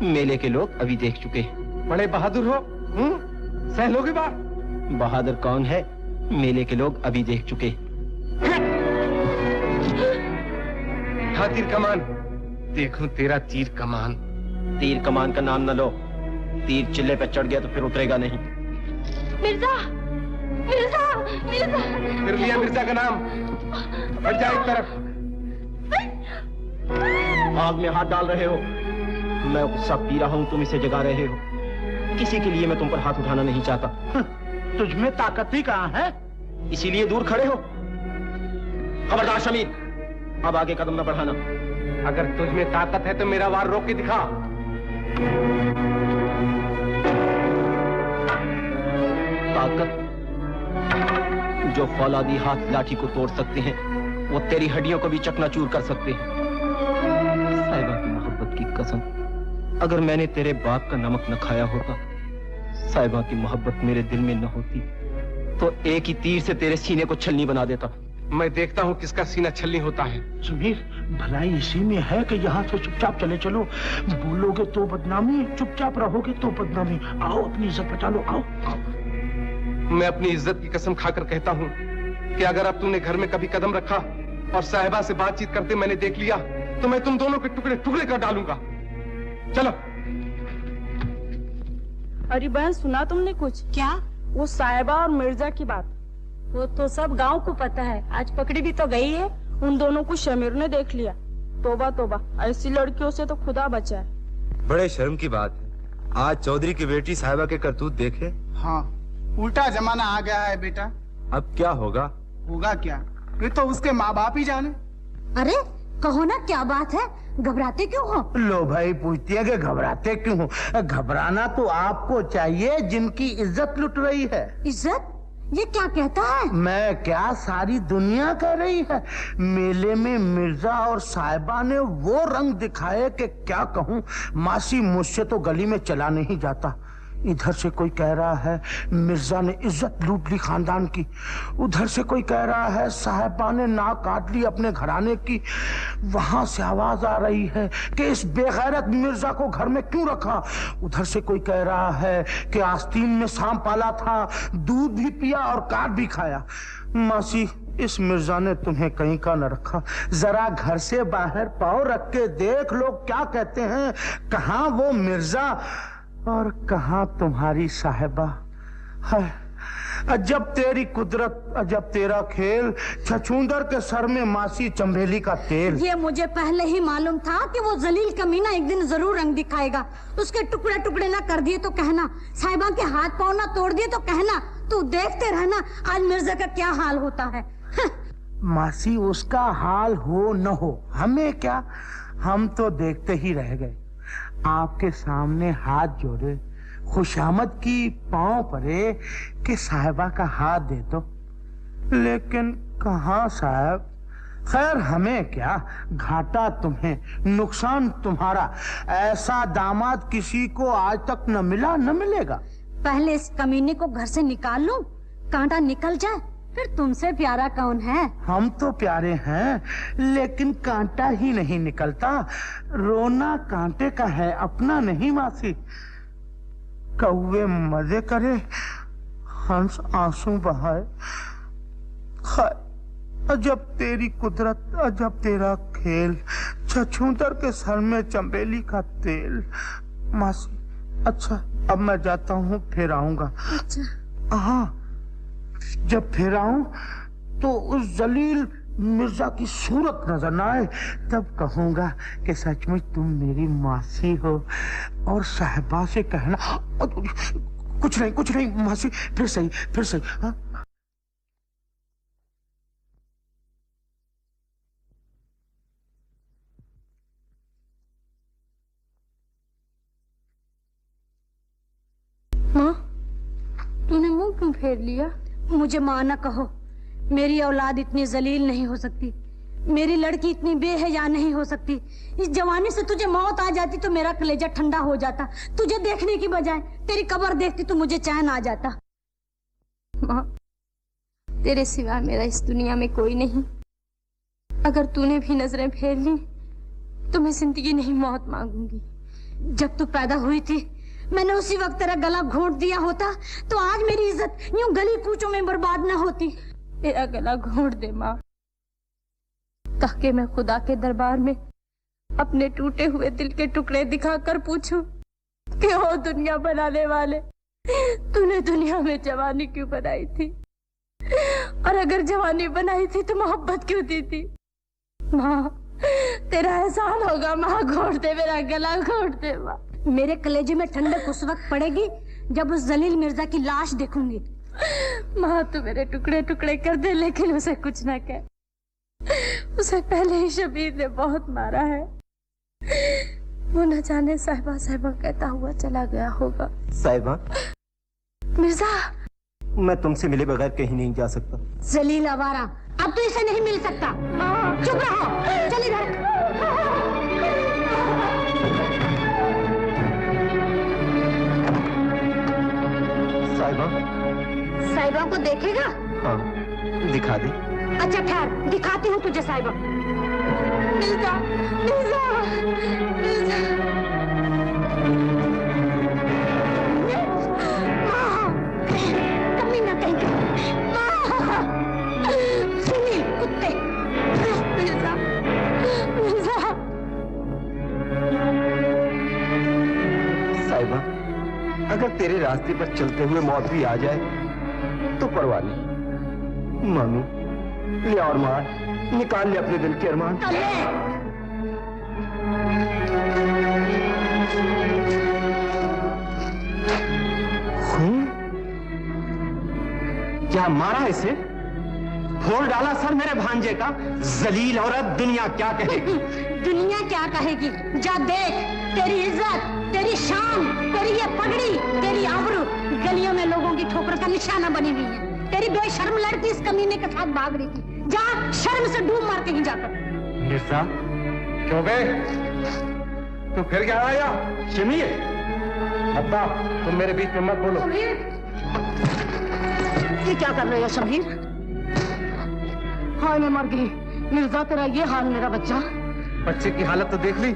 मेले के लोग अभी देख चुके हैं। बड़े बहादुर हो, सह लोगे बात। बहादुर कौन है? मेले के लोग अभी देख चुके हैं। तीर कमान, देखूं तेरा तीर कमान। तीर कमान का नाम न लो। तीर चिल्ले पे चढ़ गया तो फिर उतरेगा नहीं। मिर्जा, मिर्जा, मिर्जा। फिर लिया मिर्जा का नाम। हट जा एक तरफ। आग में हाथ डाल रहे हो। मैं गुस्सा पी रहा हूँ, तुम इसे जगा रहे हो। किसी के लिए मैं तुम पर हाथ उठाना नहीं चाहता। तुझमें ताकत ही कहाँ है? इसीलिए दूर खड़े हो। खबरदार शमीर, अब आगे कदम न बढ़ाना। अगर तुझमें ताकत है तो मेरा वार रोक के दिखा। ताकत? जो फौलादी हाथ लाठी को तोड़ सकते हैं वो तेरी हड्डियों को भी चकनाचूर कर सकते हैं। साहिबा की मोहब्बत की कसम, अगर मैंने तेरे बाप का नमक न खाया होता, साहिबा की मोहब्बत मेरे दिल में न होती, तो एक ही तीर से तेरे सीने को छलनी बना देता। मैं देखता हूँ किसका सीना छलनी होता है। समीर, भलाई इसी में है कि यहाँ से चुपचाप चले चलो। बोलोगे तो बदनामी, चुपचाप रहोगे तो बदनामी। आओ अपनी इज्जत बचा लो, आओ, आओ। मैं अपनी इज्जत की कसम खाकर कहता हूँ कि अगर अब तूने घर में कभी कदम रखा और साहिबा से बातचीत करते मैंने देख लिया तो मैं तुम दोनों के टुकड़े टुकड़े कर डालूंगा। चलो। अरे बहन, सुना तुमने कुछ? क्या? वो साहिबा और मिर्जा की बात। वो तो सब गांव को पता है। आज पकड़ी भी तो गई है। उन दोनों को शमीर ने देख लिया। तोबा तोबा, ऐसी लड़कियों से तो खुदा बचाए। बड़े शर्म की बात है। आज चौधरी की बेटी साहिबा के करतूत देखे। हाँ, उल्टा जमाना आ गया है बेटा। अब क्या होगा? होगा क्या, ये तो उसके माँ बाप ही जाने। अरे कहो ना, क्या बात है? घबराते क्यों हो? लो भाई, पूछती है कि घबराते क्यों हो? घबराना तो आपको चाहिए जिनकी इज्जत लुट रही है। इज्जत? ये क्या कहता है? मैं क्या, सारी दुनिया कह रही है। मेले में मिर्जा और साहिबा ने वो रंग दिखाए कि क्या कहूँ। मासी, मुझसे तो गली में चला नहीं जाता। इधर से कोई कह रहा है मिर्जा ने इज्जत लूट ली खानदान की, उधर से कोई कह रहा है साहिबा ने नाक काट ली अपने घराने की। वहां से आवाज आ रही है कि इस बेगैरत मिर्जा को घर में क्यों रखा। उधर से कोई कह रहा है कि आस्तीन में सांप पाला था, दूध भी पिया और काट भी खाया। मासी, इस मिर्जा ने तुम्हें कहीं का न रखा। जरा घर से बाहर पाँव रख के देख लोग क्या कहते हैं। कहाँ वो मिर्जा और कहाँ तुम्हारी साहिबा है। अजब तेरी कुदरत, अजब तेरा खेल। छछूंदर के सर में मासी चंबेली का तेल। ये मुझे पहले ही मालूम था कि वो जलील कमीना एक दिन जरूर रंग दिखाएगा। उसके टुकड़े टुकड़े ना कर दिए तो कहना, साहिबा के हाथ पाँव ना तोड़ दिए तो कहना। तू देखते रहना आज मिर्जा का क्या हाल होता है। मासी, उसका हाल हो न हो हमें क्या, हम तो देखते ही रह गए। आपके सामने हाथ जोड़े, खुशामद की पांव पड़े कि साहिबा का हाथ दे दो, लेकिन कहाँ साहब। खैर हमें क्या, घाटा तुम्हें, नुकसान तुम्हारा। ऐसा दामाद किसी को आज तक न मिला न मिलेगा। पहले इस कमीने को घर से निकाल लूं, कांटा निकल जाए, फिर तुमसे प्यारा कौन है। हम तो प्यारे हैं, लेकिन कांटा ही नहीं निकलता। रोना कांटे का है, अपना नहीं मासी। कौवे मजे करे, हंस आंसू बहाए। अजब तेरी कुदरत, अजब तेरा खेल। छछूंदर के सर में चंबेली का तेल। मासी, अच्छा अब मैं जाता हूँ, फिर आऊंगा। अच्छा। हाँ, जब फिर आऊं तो उस जलील मिर्जा की सूरत नजर न आए, तब कहूंगा कि सचमुच तुम मेरी मासी हो। और साहिबा से कहना, कुछ नहीं मासी, फिर सही। हाँ? फेर लिया? मुझे माँ न कहो, मेरी औलाद इतनी जलील नहीं हो सकती, मेरी लड़की इतनी बेहया नहीं हो सकती। इस जवानी से तुझे मौत आ जाती तो मेरा कलेजा ठंडा हो जाता, तुझे देखने की बजाय तेरी कब्र देखती तो मुझे चैन आ जाता। माँ, तेरे सिवा मेरा इस दुनिया में कोई नहीं। अगर तूने भी नजरें फेर ली तो मैं जिंदगी नहीं मौत मांगूंगी। जब तू पैदा हुई थी मैंने उसी वक्त तेरा गला घोंट दिया होता तो आज मेरी इज्जत यूं गली कूचों में बर्बाद न होती। मेरा गला घोंट दे माँ, ताकि मैं खुदा के दरबार में अपने टूटे हुए दिल के टुकड़े दिखाकर पूछूं कि ओ दुनिया बनाने वाले, तूने दुनिया में जवानी क्यों बनाई थी? और अगर जवानी बनाई थी तो मोहब्बत क्यों दी थी? माँ, तेरा एहसान होगा माँ, घोट दे मेरा गला, घोट दे माँ। मेरे कलेजे में ठंडक उस वक्त पड़ेगी जब उस जलील मिर्जा की लाश देखूंगी। माँ, तू मेरे टुकड़े टुकड़े कर दे, लेकिन उसे कुछ ना कह। उसे पहले ही शबीर ने बहुत मारा है। वो न जाने साहिबा साहिबा कहता हुआ चला गया होगा। साहिबा, मिर्जा, मैं तुमसे मिले बगैर कहीं नहीं जा सकता। जलील आवारा, अब तो इसे नहीं मिल सकता। चुप रहो, चल इधर। साहिबा, साहिबा को देखेगा? हाँ, दिखा दे। अच्छा ठहर, दिखाती हूँ तुझे साहिबा। मिर्जा, मिर्जा, मिर्जा। कमी ना कहीं। सुनी कुत्ते। मिर्जा, मिर्जा। साहिबा, अगर तेरे रास्ते पर चलते हुए मौत भी आ जाए तो परवाह नहीं। मानू, ले और मार, निकाल ले अपने दिल के अरमान। क्या मारा इसे? फोड़ डाला सर मेरे भांजे का। जलील औरत, दुनिया क्या कहेगी? दुनिया क्या कहेगी? जा देख, तेरी इज्जत, तेरी शान, तेरी ये पगड़ी, तेरी आबरू गलियों में लोगों की ठोकर का निशाना बनी हुई है। तेरी बेशर्म लड़की इस कमीने के साथ भाग रही थी। जा शर्म से डूब मार कहीं जाकर। मिर्जा, क्यों गए? तू फिर क्या आया? शमीर, अब्बा, तुम मेरे बीच में मत बोलो। ये क्या कर रहे हो शमीर? हाय, मैं मर गई। मिर्जा, तेरा ये हाल मेरा बच्चा। बच्चे की हालत तो देख ली,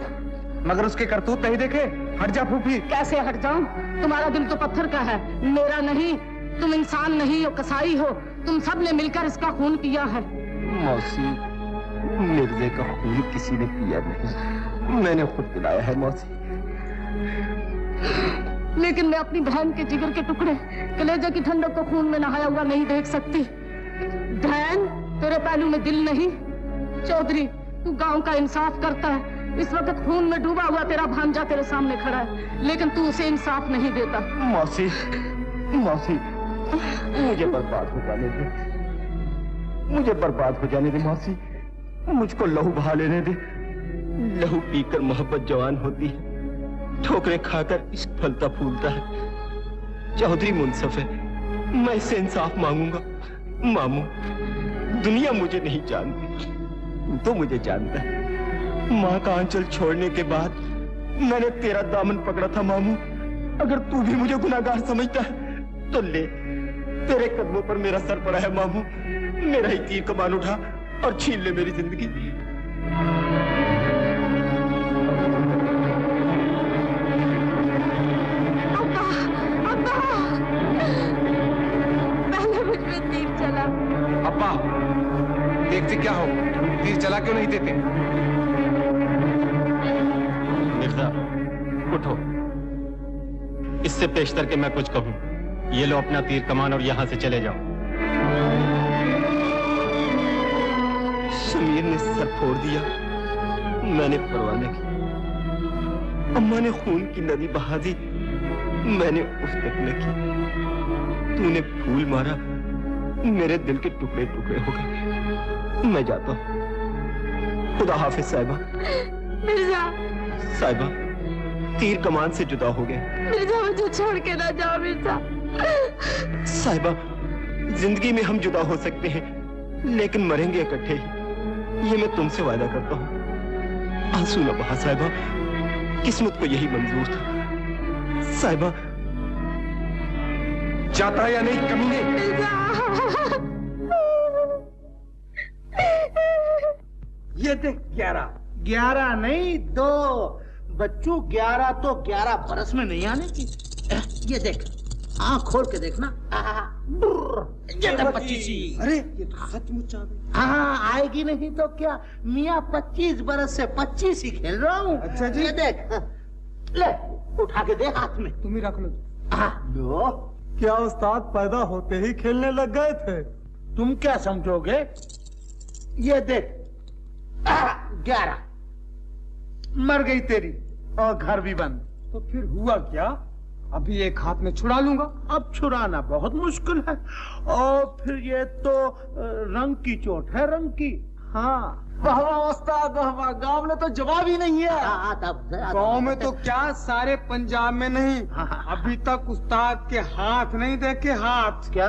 मगर उसके करतूत नहीं देखे। हट जा फूफी। कैसे हट जाऊं? तुम्हारा दिल तो पत्थर का है, मेरा नहीं। तुम इंसान नहीं हो, कसाई हो। तुम सब ने मिलकर इसका खून किया है। मौसी, मिर्जे का खून किसी ने पिया नहीं, मैंने खुद पिलाया है मौसी। लेकिन मैं अपनी बहन के जिगर के टुकड़े, कलेजे की ठंडक को खून में नहाया हुआ नहीं देख सकती। बहन, तेरे पहलू में दिल नहीं। चौधरी, तू गांव का इंसाफ करता है। इस वक्त खून में डूबा हुआ तेरा भांजा तेरे सामने खड़ा है, लेकिन तू उसे इंसाफ नहीं देता। मौसी, मौसी, मुझे बर्बाद हो जाने दे, मुझे बर्बाद हो जाने दे मौसी। मुझको लहू बहा लेने दे। लहू पीकर मोहब्बत जवान होती है, ठोकरें खाकर इश्क फलता फूलता है। चौधरी मुंसफ है, मैं इससे इंसाफ मांगूंगा। मामू, दुनिया मुझे नहीं जानती, तो मुझे जानता है। माँ का आंचल छोड़ने के बाद मैंने तेरा दामन पकड़ा था मामू। अगर तू भी मुझे गुनाहगार समझता है तो ले, तेरे कदमों पर मेरा सर पड़ा है मामू। मेरा ही तीर कमान उठा और छीन ले मेरी जिंदगी। अब्बा, अब्बा, पहले मुझ पे तीर चला। अब्बा, देखते क्या हो, तीर चला क्यों नहीं देते? मिर्जा, उठो। इससे पेशतर के मैं कुछ कहूं। ये लो अपना तीर कमान और यहां से चले जाओ। शमीर ने सर फोड़ दिया, मैंने परवाह न की। अम्मा ने खून की नदी बहा दी, मैंने उफ तक न की। तूने फूल मारा, मेरे दिल के टुकड़े टुकड़े हो गए। मैं जाता हूँ। खुदा हाफिज साहिबा। मिर्जा, साहिबा, तीर कमान से जुदा हो गए। मिर्जा, मुझे छोड़ के ना जाओ मिर्जा। साहिबा, जिंदगी में हम जुदा हो सकते हैं लेकिन मरेंगे इकट्ठे ही, ये मैं तुमसे वादा करता हूँ। आंसू न बहा साहिबा, किस्मत को यही मंजूर था। साहिबा, जाता है या नहीं कमीने? ये देख 11 नहीं 2 बच्चों, 11 तो 11 बरस में नहीं आने की। ये देख, आँख खोल के देखना। ये तो 25। अरे ये तो सचमुच आ गई। हाँ, आएगी नहीं तो क्या, मियाँ 25 बरस से 25 ही खेल रहा हूँ। अच्छा जी। ये देख, ले उठा के देख हाथ में। तुम ही रख लो। लो, क्या उस्ताद पैदा होते ही खेलने लग गए थे? तुम क्या समझोगे? ये देख, 11 मर गई तेरी और घर भी बंद। तो फिर हुआ क्या? अभी एक हाथ में छुड़ा लूंगा। अब छुड़ाना बहुत मुश्किल है, और फिर ये तो रंग की चोट है, रंग की। हाँ, उस्ताद, गांव में तो जवाब ही नहीं है। गांव में तो क्या, सारे पंजाब में नहीं। अभी तक उस्ताद के हाथ नहीं देखे। हाथ क्या?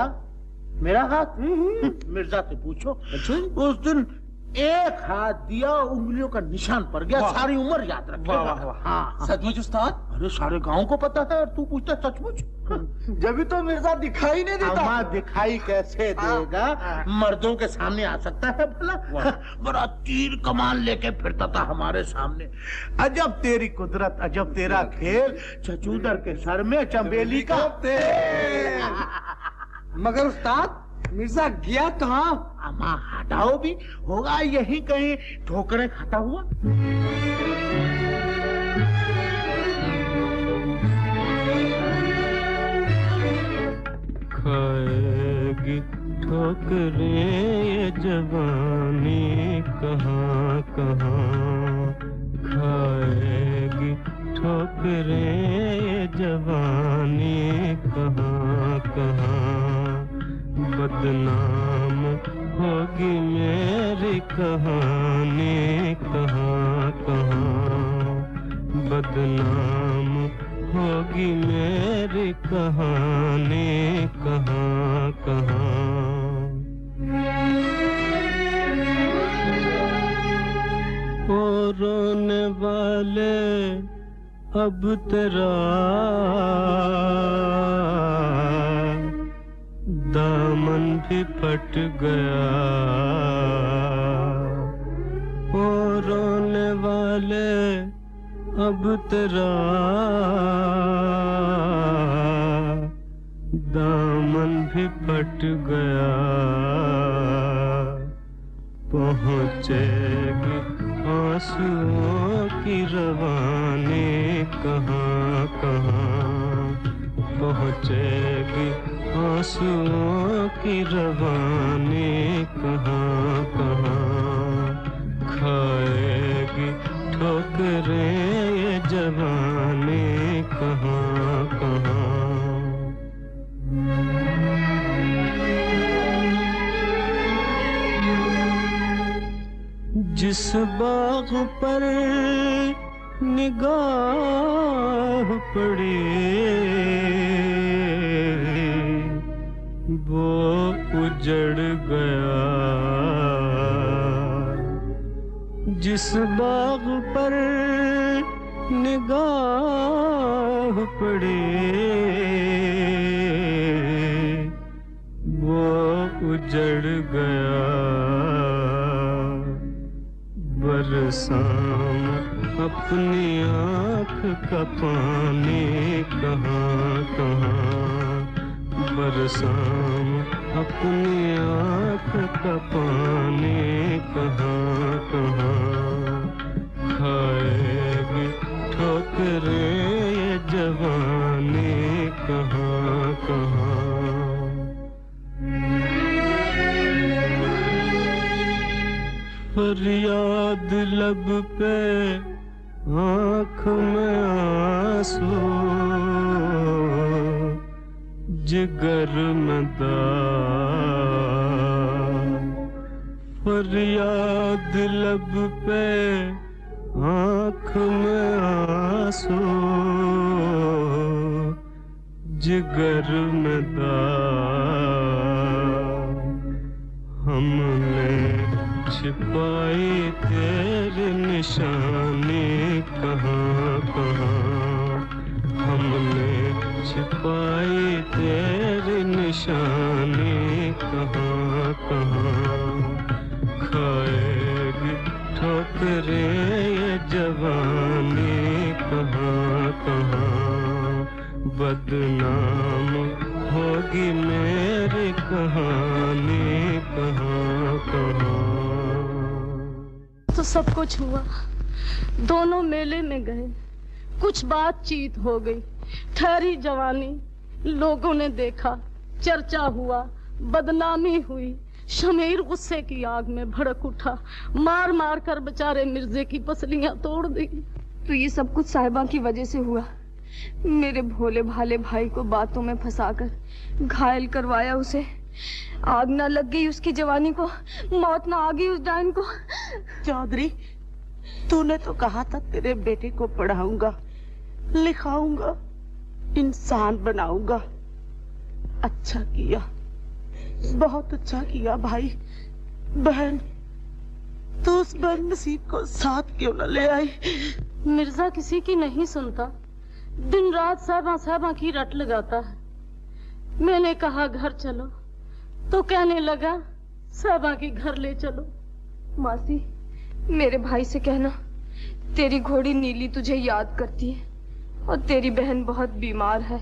मेरा हाथ? मिर्जा से पूछो। उस दिन एक हाथ दिया, उंगलियों का निशान पड़ गया, सारी उम्र याद रखेगा। हाँ, सचमुच उस्ताद? अरे सारे गांव को पता है और तू पूछता सचमुच? जब भी तो मिर्जा दिखाई नहीं देता। दिखाई कैसे देगा? मर्दों के सामने आ सकता है भला? बड़ा तीर कमान लेके फिरता था हमारे सामने। अजब तेरी कुदरत, अजब तेरा खेल। चचूदर के सर में चंबेली का तेल। मगर उस्ताद, मिर्जा गया कहाँ? अम्मा हटाओ भी, होगा यही कहीं ठोकरें खाता हुआ। खाएगी ठोकरें ये जवानी कहाँ कहाँ, खाएगी ठोकरें ये जवानी कहाँ कहाँ, बदनाम होगी मेरी कहानी कहाँ कहाँ, बदनाम होगी मेरी कहानी कहाँ कहाँ। ओ रोने वाले अब तेरा दामन भी फट गया, ओ रोने वाले अब तेरा दामन भी फट गया, पहुँचेगी आंसुओं की रवानी कहाँ कहाँ, पहुँचेगी आंसुओं की रवानी कहाँ कहाँ, खाएगी ठोकरें ये जवानी कहाँ कहाँ। जिस बाग पर निगाह पड़ी वो उजड़ गया, जिस बाग पर निगाह पड़ी वो उजड़ गया, बरसाम अपनी आँख का पानी कहाँ कहाँ, बरसाम अपनी आँख का पानी कहाँ कहाँ, खाएगी ठोकरें ये जवानी कहाँ कहाँ। फरियाद लब पे आँख में आंसू, जिगर में दाग, फरियाद लब पे आँख में आंसू, जिगर में दाग, छिपाई तेरी निशानी कहाँ कहाँ, हमने छिपाई तेरी निशानी कहाँ कहाँ। खाएगी ठोकरें ये जवानी कहाँ कहाँ, बदनाम होगी मेरी कहानी कहाँ कहाँ। तो सब कुछ हुआ, दोनों मेले में गए, कुछ बातचीत हो गई, ठहरी जवानी, लोगों ने देखा, चर्चा हुआ, बदनामी हुई। शमीर गुस्से की आग में भड़क उठा, मार मार कर बेचारे मिर्जे की पसलियां तोड़ दी। तो ये सब कुछ साहिबा की वजह से हुआ। मेरे भोले भाले भाई को बातों में फंसाकर घायल करवाया, उसे आग ना लग गई उसकी जवानी को, मौत ना आ गई उस डायन को। चौधरी, तूने तो कहा था तेरे बेटे को पढ़ाऊंगा, लिखाऊंगा, इंसान बनाऊंगा। अच्छा किया, बहुत अच्छा किया भाई। बहन, तो उस बदनसीब को साथ क्यों न ले आई? मिर्जा किसी की नहीं सुनता, दिन रात साहबा की रट लगाता है। मैंने कहा घर चलो तो कहने लगा साहबा के घर ले चलो। मासी, मेरे भाई से कहना तेरी घोड़ी नीली तुझे याद करती है और तेरी बहन बहुत बीमार है,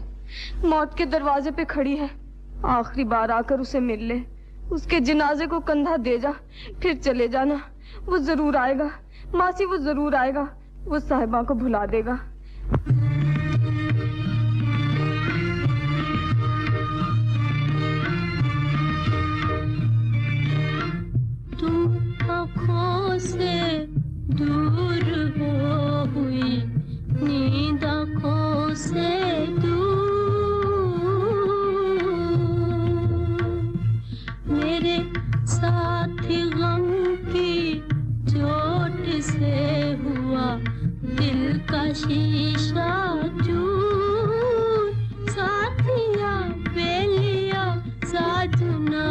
मौत के दरवाजे पे खड़ी है। आखिरी बार आकर उसे मिल ले, उसके जनाजे को कंधा दे जा, फिर चले जाना। वो जरूर आएगा मासी, वो जरूर आएगा, वो साहिबा को भुला देगा। तुम आँखों से दूर हो हुई, नींद आँखों से मेरे साथी गम की चोट से हुआ दिल का शीशा चूर। साथिया बेलिया साजना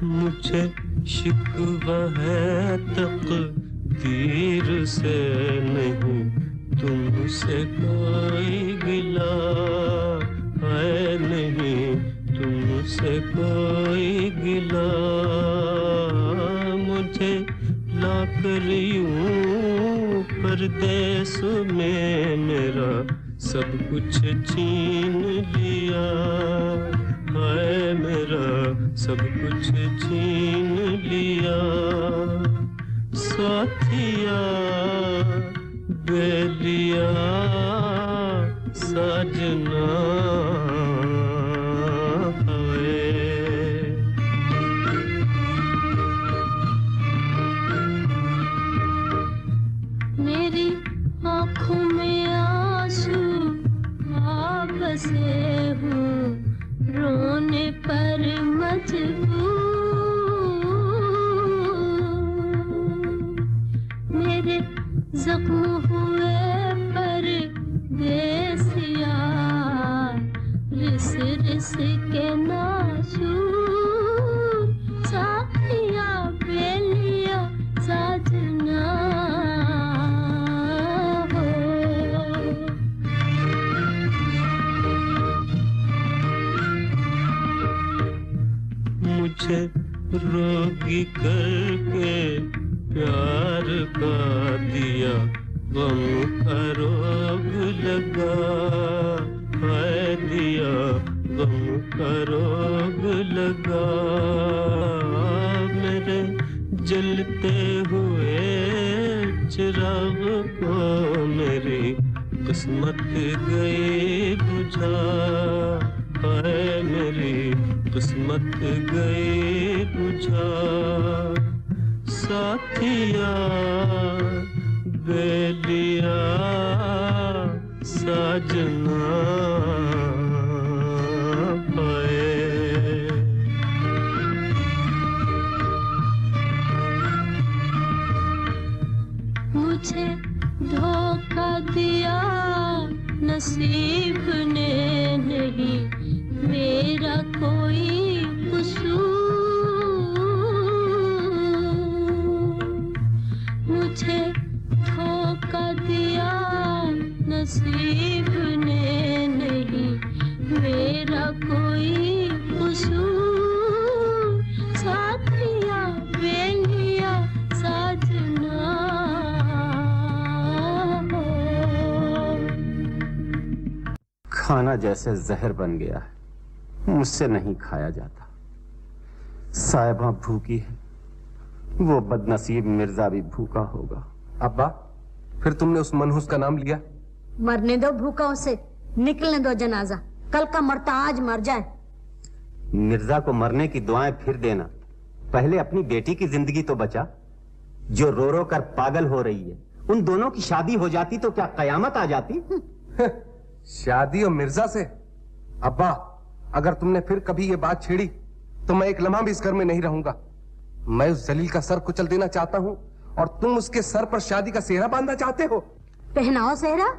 मुझे शिकवा है तकदीर से नहीं, तुमसे कोई गिला है नहीं, तुमसे कोई गिला। मुझे लाकर यूं परदेस में मेरा सब कुछ छीन लिया है, मेरा सब कुछ छीन लिया। साथिया बेलिया साजना मेरी आँखों में आंसू आ बसे हूँ, रोने पर मजबूर। मेरे जख्म हुए पर देसिया, रिस रिस के नासूर। साथिया बेलिया साजना हो। मुझे रोगी करके प्यार का दिया, गम का रोग लगा है दिया, गम का रोग लगा। मेरे जलते हुए चिराग को मेरी किस्मत गई बुझा है, मेरी किस्मत गई बुझा। साथिया बेलिया साजना पाए। मुझे धोखा दिया नसीब ने नहीं मेरा कोई कसूर, मुझे धोखा दिया नसीब ने नहीं मेरा कोई कसूर, साथिया बेलिया साजना खाना जैसे जहर बन गया है, मुझसे नहीं खाया जाता। साहिबा भूखी है, वो बदनसीब मिर्जा भी भूखा होगा। अब्बा, फिर तुमने उस मनहूस का नाम लिया? मरने दो भूखा उसे, निकलने दो जनाजा, कल का मरता आज मर जाए। मिर्जा को मरने की दुआएं फिर देना, पहले अपनी बेटी की जिंदगी तो बचा, जो रो रो कर पागल हो रही है। उन दोनों की शादी हो जाती तो क्या कयामत आ जाती? शादी और मिर्जा से? अब्बा, अगर तुमने फिर कभी ये बात छेड़ी तो मैं एक लम्हा भी इस घर में नहीं रहूंगा। मैं उस जलील का सर कुचल देना चाहता हूँ और तुम उसके सर पर शादी का सेहरा बांधना चाहते हो। पहनाओ सेहरा,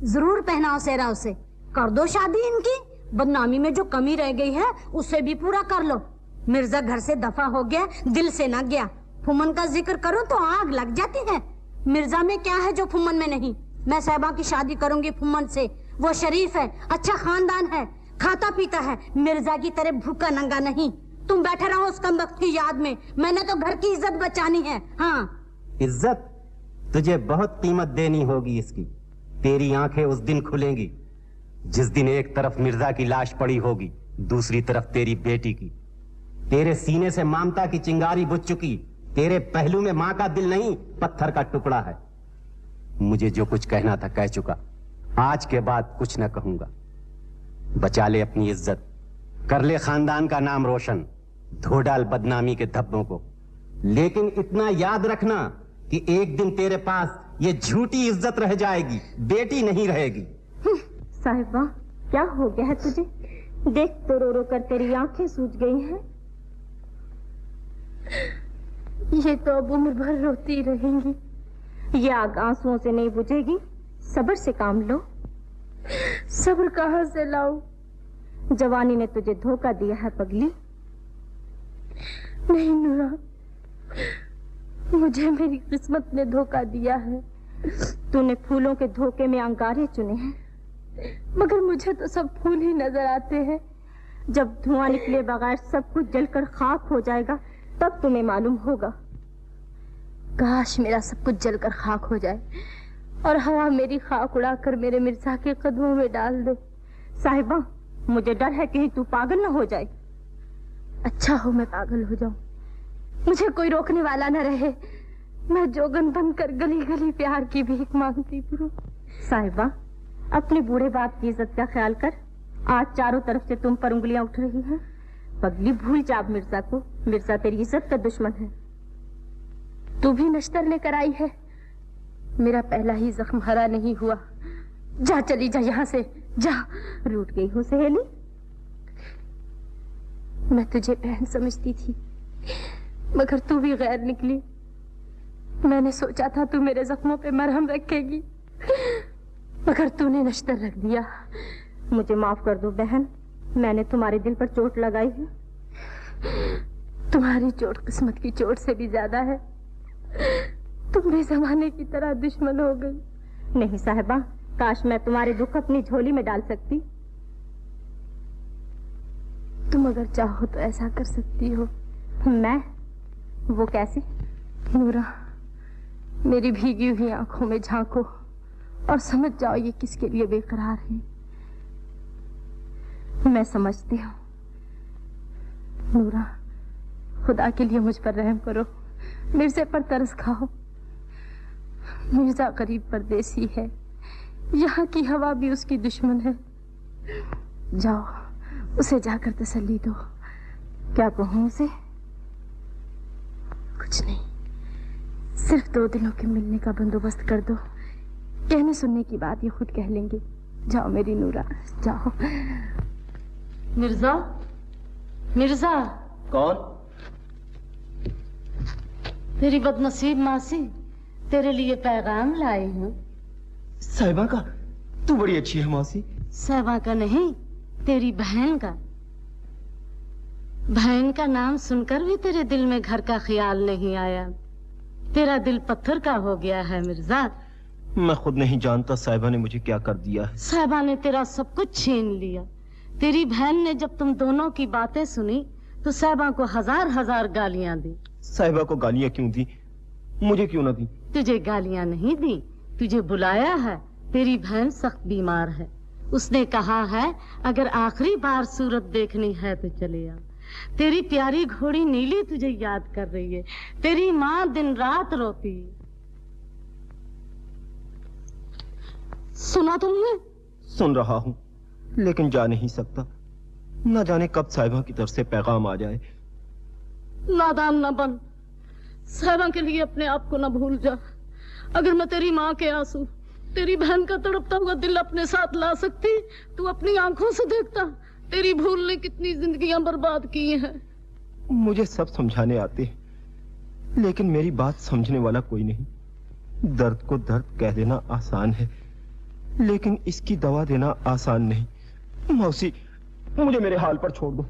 जरूर पहनाओ सेहरा उसे, कर दो शादी इनकी। बदनामी में जो कमी रह गई है उसे भी पूरा कर लो। मिर्जा घर से दफा हो गया, दिल से न गया। फुमन का जिक्र करो तो आग लग जाती है। मिर्जा में क्या है जो फुमन में नहीं? मैं साहिबा की शादी करूंगी फुमन से। वो शरीफ है, अच्छा खानदान है, खाता पीता है, मिर्जा की तरह भूखा नंगा नहीं। तुम बैठे रहो उस कमबख्त की याद में, मैंने तो घर की इज्जत बचानी है। हाँ, इज्जत तुझे बहुत कीमत देनी होगी इसकी। तेरी आंखें उस दिन खुलेंगी जिस दिन एक तरफ मिर्जा की लाश पड़ी होगी, दूसरी तरफ तेरी बेटी की। तेरे सीने से ममता की चिंगारी बुझ चुकी, तेरे पहलू में मां का दिल नहीं पत्थर का टुकड़ा है। मुझे जो कुछ कहना था कह चुका, आज के बाद कुछ न कहूंगा। बचा ले अपनी इज्जत, कर ले खानदान का नाम रोशन, धो डाल बदनामी के धब्बों को। लेकिन इतना याद रखना कि एक दिन तेरे पास ये झूठी इज्जत रह जाएगी, बेटी नहीं रहेगी। साहिबा, क्या हो गया है तुझे? देख तो रो रो कर तेरी आंखें सूज गई हैं। ये तो अब उम्र भर रोती रहेंगी। ये आग आंसुओं से नहीं बुझेगी। सब्र से काम लो। सब्र कहाँ से लाऊं? जवानी ने तुझे धोखा दिया है पगली। नहीं नूरा, मुझे मेरी किस्मत ने धोखा दिया है। तूने फूलों के धोखे में अंगारे चुने हैं, मगर मुझे तो सब फूल ही नजर आते हैं। जब धुआं निकले बगैर सब कुछ जलकर खाक हो जाएगा तब तुम्हें मालूम होगा। काश मेरा सब कुछ जलकर खाक हो जाए और हवा मेरी खाक उड़ाकर मेरे मिर्जा के कदमों में डाल दे। साहिबा, मुझे डर है कहीं तू पागल न हो जाए। अच्छा हो मैं पागल हो जाऊं, मुझे कोई रोकने वाला न रहे। मैं जोगन बनकर गली गली प्यार की भीख मांगती फिरूं। साहिबा, अपने बूढ़े बाप की इज्जत का ख्याल कर। आज चारों तरफ से तुम पर उंगलियां उठ रही हैं। पगली, भूल जा मिर्जा को। मिर्जा तेरी इज्जत का दुश्मन है। तू भी नश्तर लेकर आई है। मेरा पहला ही जख्म हरा नहीं हुआ। जा, चली जा यहाँ से, जा। रूठ गई हो सहेली। मैं तुझे बहन समझती थी, मगर तू भी गैर निकली। मैंने सोचा था तू मेरे जख्मों पे मरहम रखेगी, मगर तूने नश्तर रख दिया। मुझे माफ कर दो बहन, मैंने तुम्हारे दिल पर चोट लगाई है। तुम्हारी चोट किस्मत की चोट से भी ज्यादा है। तुम भी जमाने की तरह दुश्मन हो गई। नहीं साहिबा, काश मैं तुम्हारे दुख अपनी झोली में डाल सकती। तुम अगर चाहो तो ऐसा कर सकती हो। मैं? वो कैसे? नूरा, मेरी भीगी हुई आंखों में झांको और समझ जाओ ये किसके लिए बेकरार है। मैं समझती हूँ। नूरा, खुदा के लिए मुझ पर रहम करो, मिर्जे पर तरस खाओ। मिर्जा गरीब परदेसी है, यहाँ की हवा भी उसकी दुश्मन है। जाओ, उसे जाकर तसल्ली दो। क्या कहूँ उसे? कुछ नहीं, सिर्फ 2 दिनों के मिलने का बंदोबस्त कर दो। कहने सुनने की बात ये खुद कह लेंगे। जाओ मेरी नूरा, जाओ। मिर्जा, मिर्जा। कौन? तेरी बदनसीब मासी तेरे लिए पैगाम लाई हूँ। साहिबा का तू बड़ी अच्छी है मौसी। साहिबा का नहीं, तेरी बहन का। बहन का नाम सुनकर भी तेरे दिल में घर का ख्याल नहीं आया। तेरा दिल पत्थर का हो गया है मिर्जा। मैं खुद नहीं जानता साहिबा ने मुझे क्या कर दिया है। साहिबा ने तेरा सब कुछ छीन लिया। तेरी बहन ने जब तुम दोनों की बातें सुनी तो साहिबा को हजार हजार गालियां दी। साहिबा को गालियां क्यों दी? मुझे क्यों ना दी? तुझे गालियां नहीं दी, तुझे बुलाया है। तेरी बहन सख्त बीमार है। उसने कहा है अगर आखिरी बार सूरत देखनी है तो चले आ। तेरी प्यारी घोड़ी नीली तुझे याद कर रही है। तेरी माँ दिन रात रोती है। सुना तुमने? सुन रहा हूँ, लेकिन जा नहीं सकता। न जाने कब साहिबा की तरफ से पैगाम आ जाए। नादान न बन। साहिबा के लिए अपने आप को न भूल जा। अगर मैं तेरी माँ के आंसू, तेरी बहन का तड़पता हुआ दिल अपने साथ ला सकती, तू अपनी आंखों से देखता तेरी भूल ने कितनी जिंदगियां बर्बाद की हैं। मुझे सब समझाने आते हैं, लेकिन मेरी बात समझने वाला कोई नहीं। दर्द को दर्द कह देना आसान है, लेकिन इसकी दवा देना आसान नहीं। मौसी, मुझे मेरे हाल पर छोड़ दो।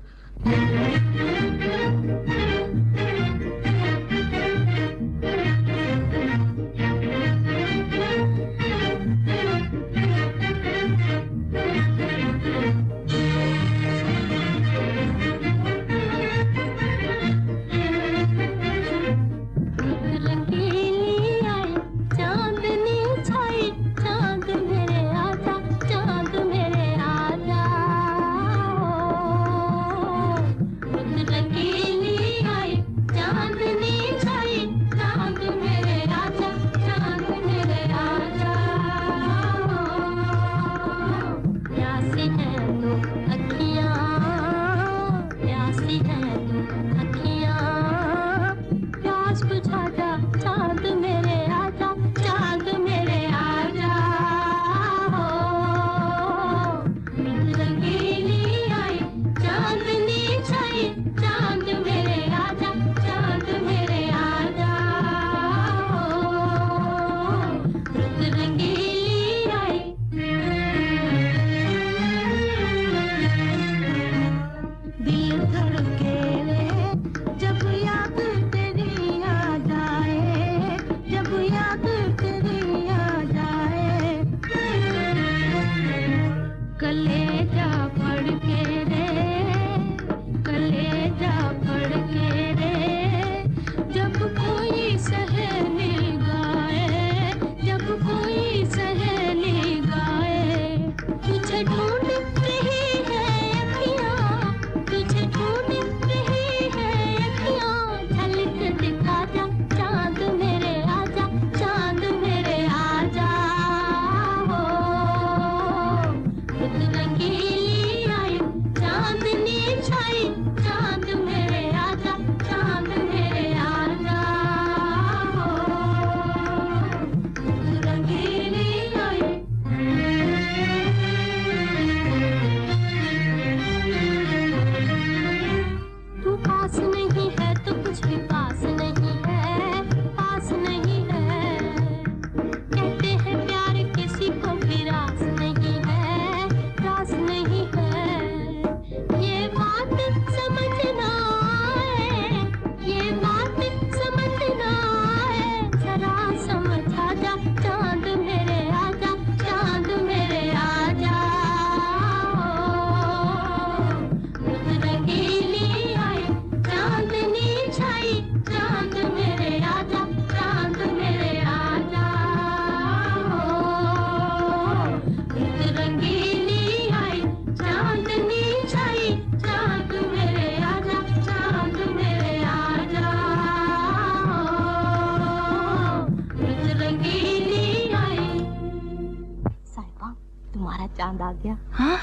चांद आ गया। हाँ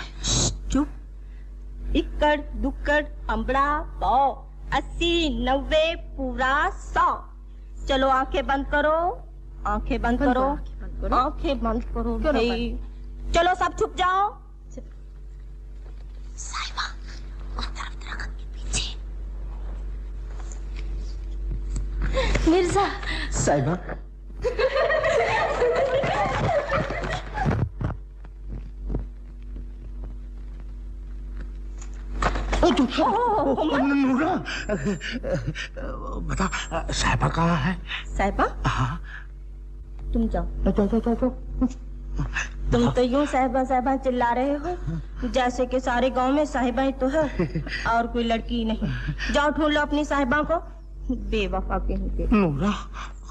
चुप। इक्कड़ दुक्कड़ अम्बड़ा 100 80 90 पूरा 100। चलो आंखें बंद करो, आंखें बंद करो, आंखें बंद करो भाई। चलो सब छुप जाओ। साहिबा उस तरफ दरख्त के पीछे। मिर्जा। साहिबा नूरा, बता साहिबा कहाँ है? साहिबा? हाँ। तुम जाओ। तुम तो यूं साहिबा साहिबा चिल्ला रहे हो जैसे कि सारे गांव में साहिबा ही तो है और कोई लड़की नहीं। जाओ ढूंढ लो अपनी साहिबा को, बेवफा कहीं के। नूरा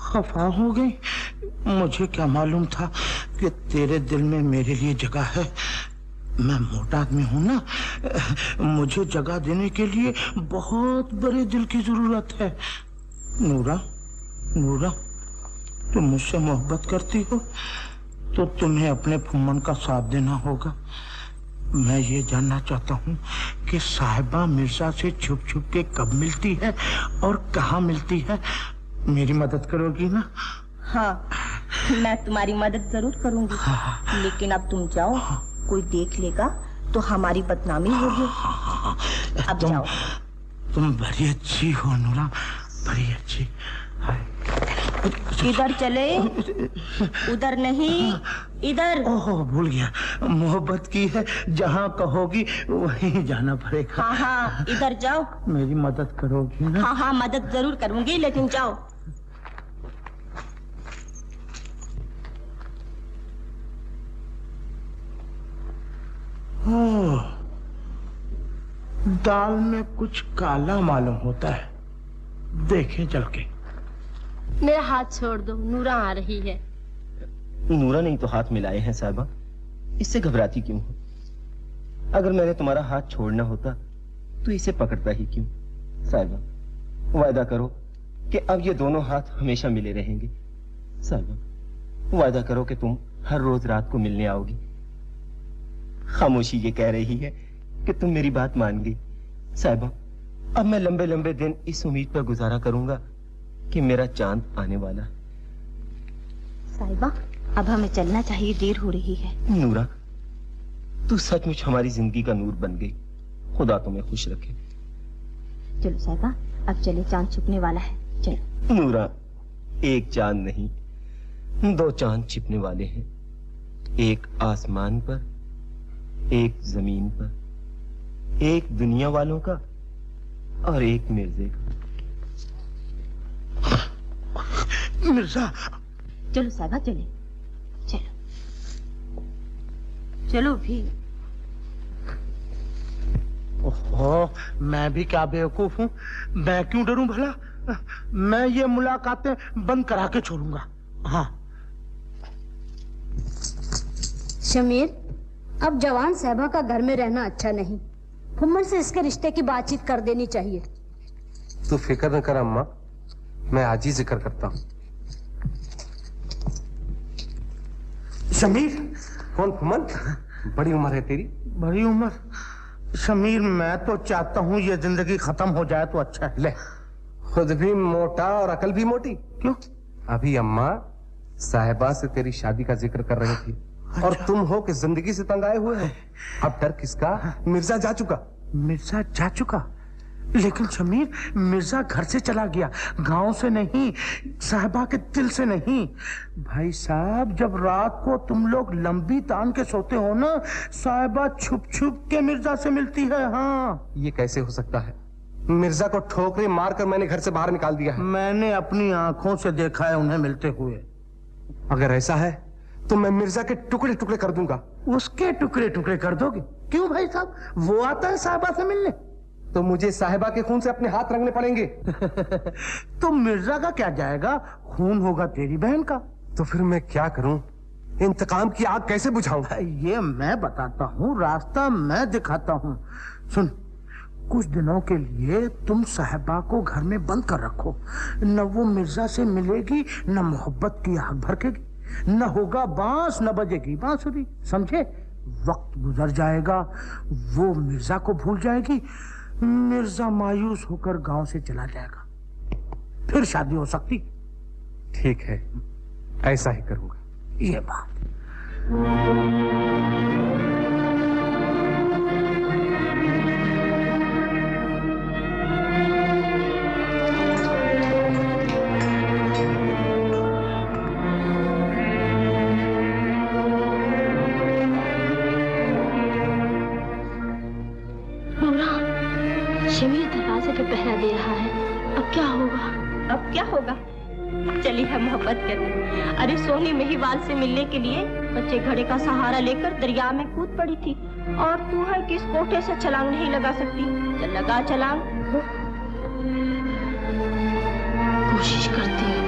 खफा हो गई, मुझे क्या मालूम था कि तेरे दिल में मेरे लिए जगह है। मैं मोटा आदमी हूँ ना, मुझे जगह देने के लिए बहुत बड़े दिल की जरूरत है। नूरा, नूरा, तुम मुझसे मोहब्बत करती हो तो तुम्हें अपने फुम्मन का साथ देना होगा। मैं ये जानना चाहता हूँ कि साहिबा मिर्जा से छुप छुप के कब मिलती है और कहाँ मिलती है। मेरी मदद करोगी ना? हाँ, मैं तुम्हारी मदद जरूर करूंगी। लेकिन अब तुम जाओ, कोई देख लेगा तो हमारी बदनामी होगी। अब जाओ। तुम बड़ी अच्छी हो नूरा, बड़ी अच्छी। इधर चले, उधर नहीं, इधर। ओह भूल गया, मोहब्बत की है, जहाँ कहोगी वहीं जाना पड़ेगा। हाँ हाँ, इधर जाओ। मेरी मदद करोगी ना? हाँ हाँ, मदद जरूर करूंगी, लेकिन जाओ। दाल में कुछ काला मालूम होता है, देखें चल के। मेरा हाथ छोड़ दो, नूरा आ रही है। नूरा नहीं तो हाथ मिलाए हैं साहिबा, इससे घबराती क्यों हो? अगर मैंने तुम्हारा हाथ छोड़ना होता तो इसे पकड़ता ही क्यों? साहिबा वायदा करो कि अब ये दोनों हाथ हमेशा मिले रहेंगे। साहिबा वायदा करो कि तुम हर रोज रात को मिलने आओगी। खामोशी ये कह रही है कि तुम मेरी बात मान गई। साहिबा अब मैं लंबे लंबे दिन इस उम्मीद पर गुजारा करूंगा कि मेरा चांद आने वाला है। साहिबा अब हमें चलना चाहिए, देर हो रही है। नूरा तू सचमुच हमारी जिंदगी का नूर बन गई, खुदा तुम्हें खुश रखे। चलो साहिबा अब चले, चांद छिपने वाला है। चलो। नूरा एक चांद नहीं, 2 चांद छिपने वाले हैं, एक आसमान पर, एक जमीन पर, एक दुनिया वालों का और एक मिर्जे का। मिर्जा। चलो साहिबा चले, चलो चलो भी। ओहो, मैं भी क्या बेवकूफ हूँ, मैं क्यों डरूं भला? मैं ये मुलाकातें बंद करा के छोड़ूंगा। हाँ। शमीर, अब जवान साहिबा का घर में रहना अच्छा नहीं। फुम्मन से इसके रिश्ते की बातचीत कर देनी चाहिए। तू फिक्र न कर अम्मा, मैं आज ही जिक्र करता हूँ। शमीर। कौन फुम्मन? बड़ी उम्र है तेरी। बड़ी उम्र? शमीर मैं तो चाहता हूँ ये जिंदगी खत्म हो जाए तो अच्छा है। ले, खुद भी मोटा और अकल भी मोटी। क्यों? अभी अम्मा साहिबा से तेरी शादी का जिक्र कर रही थी। अच्छा। और तुम हो कि जिंदगी से तंग आए हुए हो। अब डर किसका? मिर्जा जा चुका। मिर्जा जा चुका? लेकिन शमीर मिर्जा घर से चला गया, गांव से नहीं, साहिबा के दिल से नहीं। भाई साहब जब रात को तुम लोग लंबी तान के सोते हो ना, साहिबा छुप छुप के मिर्जा से मिलती है। हाँ। ये कैसे हो सकता है? मिर्जा को ठोकरे मारकर मैंने घर से बाहर निकाल दिया है। मैंने अपनी आंखों से देखा है उन्हें मिलते हुए। अगर ऐसा है तो मैं मिर्जा के टुकड़े टुकड़े कर दूंगा। उसके टुकड़े टुकड़े कर दोगे? क्यों भाई साहब, वो आता है साहिबा से मिलने। तो मुझे साहिबा के खून से अपने हाथ रंगने पड़ेंगे। तो मिर्जा का क्या जाएगा, खून होगा तेरी बहन का। तो फिर मैं क्या करूं? इंतकाम की आग कैसे बुझाऊं? ये मैं बताता हूँ, रास्ता मैं दिखाता हूँ। सुन, कुछ दिनों के लिए तुम साहिबा को घर में बंद कर रखो। न वो मिर्जा से मिलेगी, न मोहब्बत की आग भड़केगी, न होगा बांस, न बजेगी बांसुरी। समझे? वक्त गुजर जाएगा, वो मिर्जा को भूल जाएगी, मिर्जा मायूस होकर गांव से चला जाएगा, फिर शादी हो सकती। ठीक है, ऐसा ही करूंगा। ये बात। मोहब्बत करने। अरे सोनी महिवाल से मिलने के लिए बच्चे घड़े का सहारा लेकर दरिया में कूद पड़ी थी, और तू है कि इस कोठे से छलांग नहीं लगा सकती। चल लगा छलांग। कोशिश करती हूँ।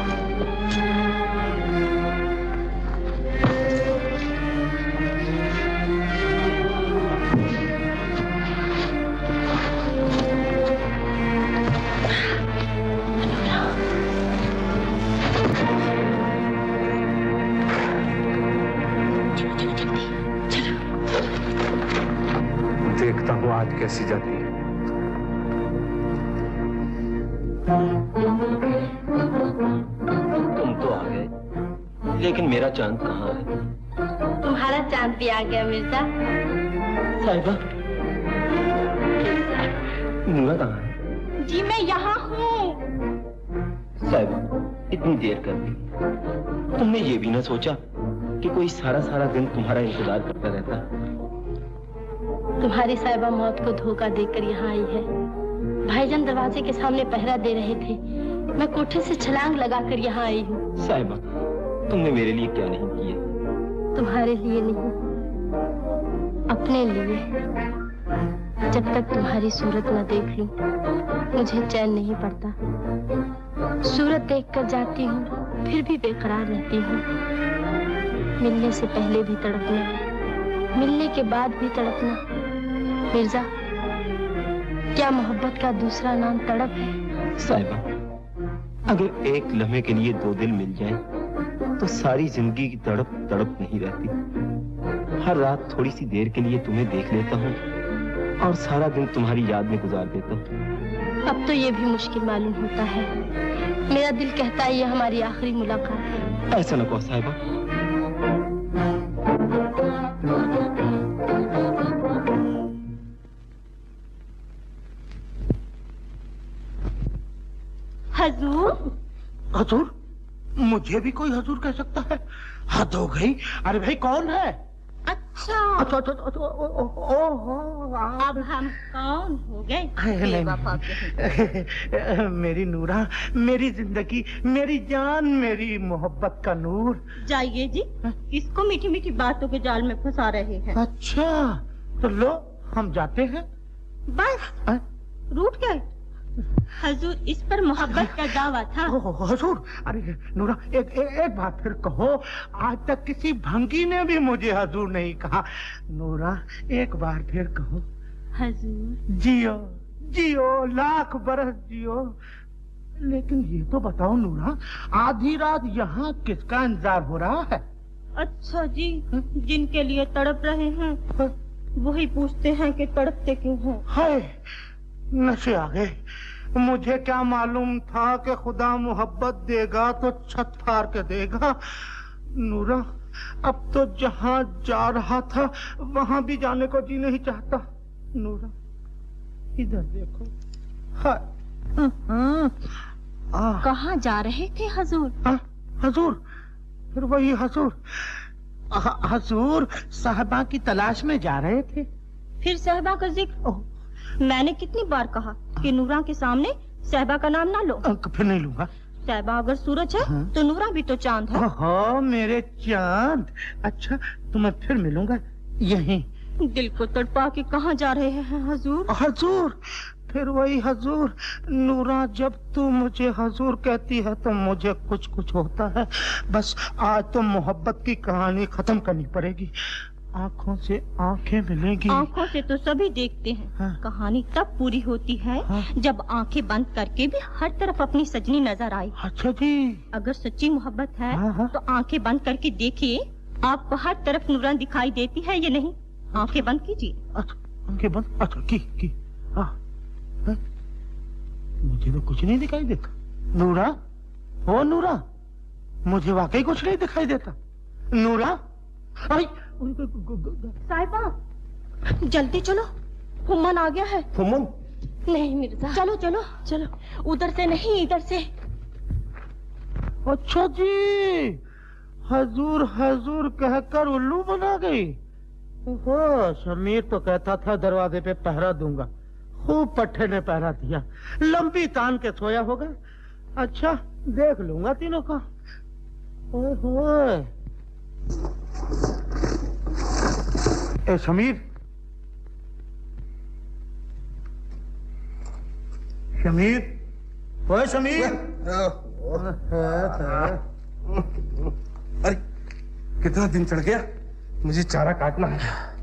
देखता हूँ आज कैसी जाती है। तुम तो आ गए, लेकिन मेरा चांद कहाँ है? तुम्हारा चांद भी आ गया मिर्जा। साहिबा, नूरा कहाँ है? जी मैं यहाँ हूँ। साहिबा, इतनी देर कर दी, तुमने ये भी ना सोचा कि कोई सारा सारा दिन तुम्हारा इंतजार करता रहता? तुम्हारी साहिबा मौत को धोखा देकर यहाँ आई है। भाईजान दरवाजे के सामने पहरा दे रहे थे, मैं कोठे से छलांग लगाकर यहाँ आई हूँ। साहिबा, तुमने मेरे लिए क्या नहीं किया? तुम्हारे लिए नहीं, अपने लिए। जब तक तुम्हारी सूरत न देख लूं, मुझे चैन नहीं पड़ता। सूरत देखकर जाती हूँ, फिर भी बेकरार रहती हूँ। मिलने से पहले भी तड़पना, मिलने के बाद भी तड़पना। मिर्जा, क्या मोहब्बत का दूसरा नाम तड़प है? साहिबा, अगर एक लम्हे के लिए दो दिल मिल जाएं, तो सारी जिंदगी की तड़प तड़प नहीं रहती। हर रात थोड़ी सी देर के लिए तुम्हें देख लेता हूँ और सारा दिन तुम्हारी याद में गुजार देता हूँ। अब तो ये भी मुश्किल मालूम होता है। मेरा दिल कहता है ये हमारी आखिरी मुलाकात है। ऐसा न कहो साहिबा। हजूर? हजूर? मुझे भी कोई हजूर कह सकता है? हद हो गई। अरे भाई कौन है? अच्छा अच्छा अच्छा अच्छा, ओहो, अब हम कौन हो गए? मेरी नूरा, मेरी जिंदगी, मेरी जान, मेरी मोहब्बत का नूर। जाइए जी, किसको मीठी मीठी बातों के जाल में फंसा रहे हैं? अच्छा तो लो हम जाते हैं। बस रूठ गए? हजूर, इस पर मोहब्बत का दावा था। हजूर, अरे नूरा, एक बात फिर कहो। आज तक किसी भंगी ने भी मुझे हजूर नहीं कहा। नूरा, एक बार फिर कहो। हजूर। जियो जियो, लाख बरस जियो। लेकिन ये तो बताओ नूरा, आधी रात यहाँ किसका इंतजार हो रहा है? अच्छा जी, जिनके लिए तड़प रहे हैं वही पूछते हैं कि तड़पते क्यों हैं। हाय, नशे आ गए। मुझे क्या मालूम था कि खुदा मोहब्बत देगा तो छत फाड़ के देगा। नूरा, अब तो जहाँ जा रहा था वहाँ भी जाने को जी नहीं चाहता। नूरा, इधर देखो। कहाँ जा रहे थे हजूर? हजूर, फिर वही हजूर। हजूर, साहबा की तलाश में जा रहे थे। फिर साहबा का जिक्र? मैंने कितनी बार कहा कि नूरा के सामने साहबा का नाम ना लो। फिर नहीं लूंगा। साहबा अगर सूरज है तो नूरा भी तो चांद है। हाँ, मेरे चांद। अच्छा, तुम्हें फिर मिलूंगा यहीं। दिल को तड़पा के कहाँ जा रहे हैं हजूर? हजूर, फिर वही हजूर। नूरा, जब तू मुझे हजूर कहती है तो मुझे कुछ कुछ होता है। बस आज तो मोहब्बत की कहानी खत्म करनी पड़ेगी। आँखों से आँखें मिलेंगी। आँखों से तो सभी देखते हैं। हाँ। कहानी तब पूरी होती है जब आँखें बंद करके भी हर तरफ अपनी सजनी नजर आए। अच्छा जी। अगर सच्ची मोहब्बत है तो आँखें बंद करके देखिए, आपको हर तरफ नूरा दिखाई देती है या नहीं? आँखें बंद कीजिए। अच्छा, आँखें बंद। अच्छा, की। मुझे तो कुछ नहीं दिखाई देता। नूरा, ओ नूरा, मुझे वाकई कुछ नहीं दिखाई देता। नूरा, साहिबा, जल्दी चलो, फुम्मन आ गया है। फुम्मन? नहीं मिर्जा। चलो चलो चलो, उधर से नहीं इधर से। अच्छा जी, हजूर हजूर कहकर उल्लू बना गई। ओहो, शमीर तो कहता था दरवाजे पे पहरा दूंगा। खूब पट्टे ने पहरा दिया, लंबी तान के सोया होगा। अच्छा, देख लूंगा तीनों का। ओए ए शमीर, शमीर, ओए शमीर। अरे कितना दिन चढ़ गया, मुझे चारा काटना है।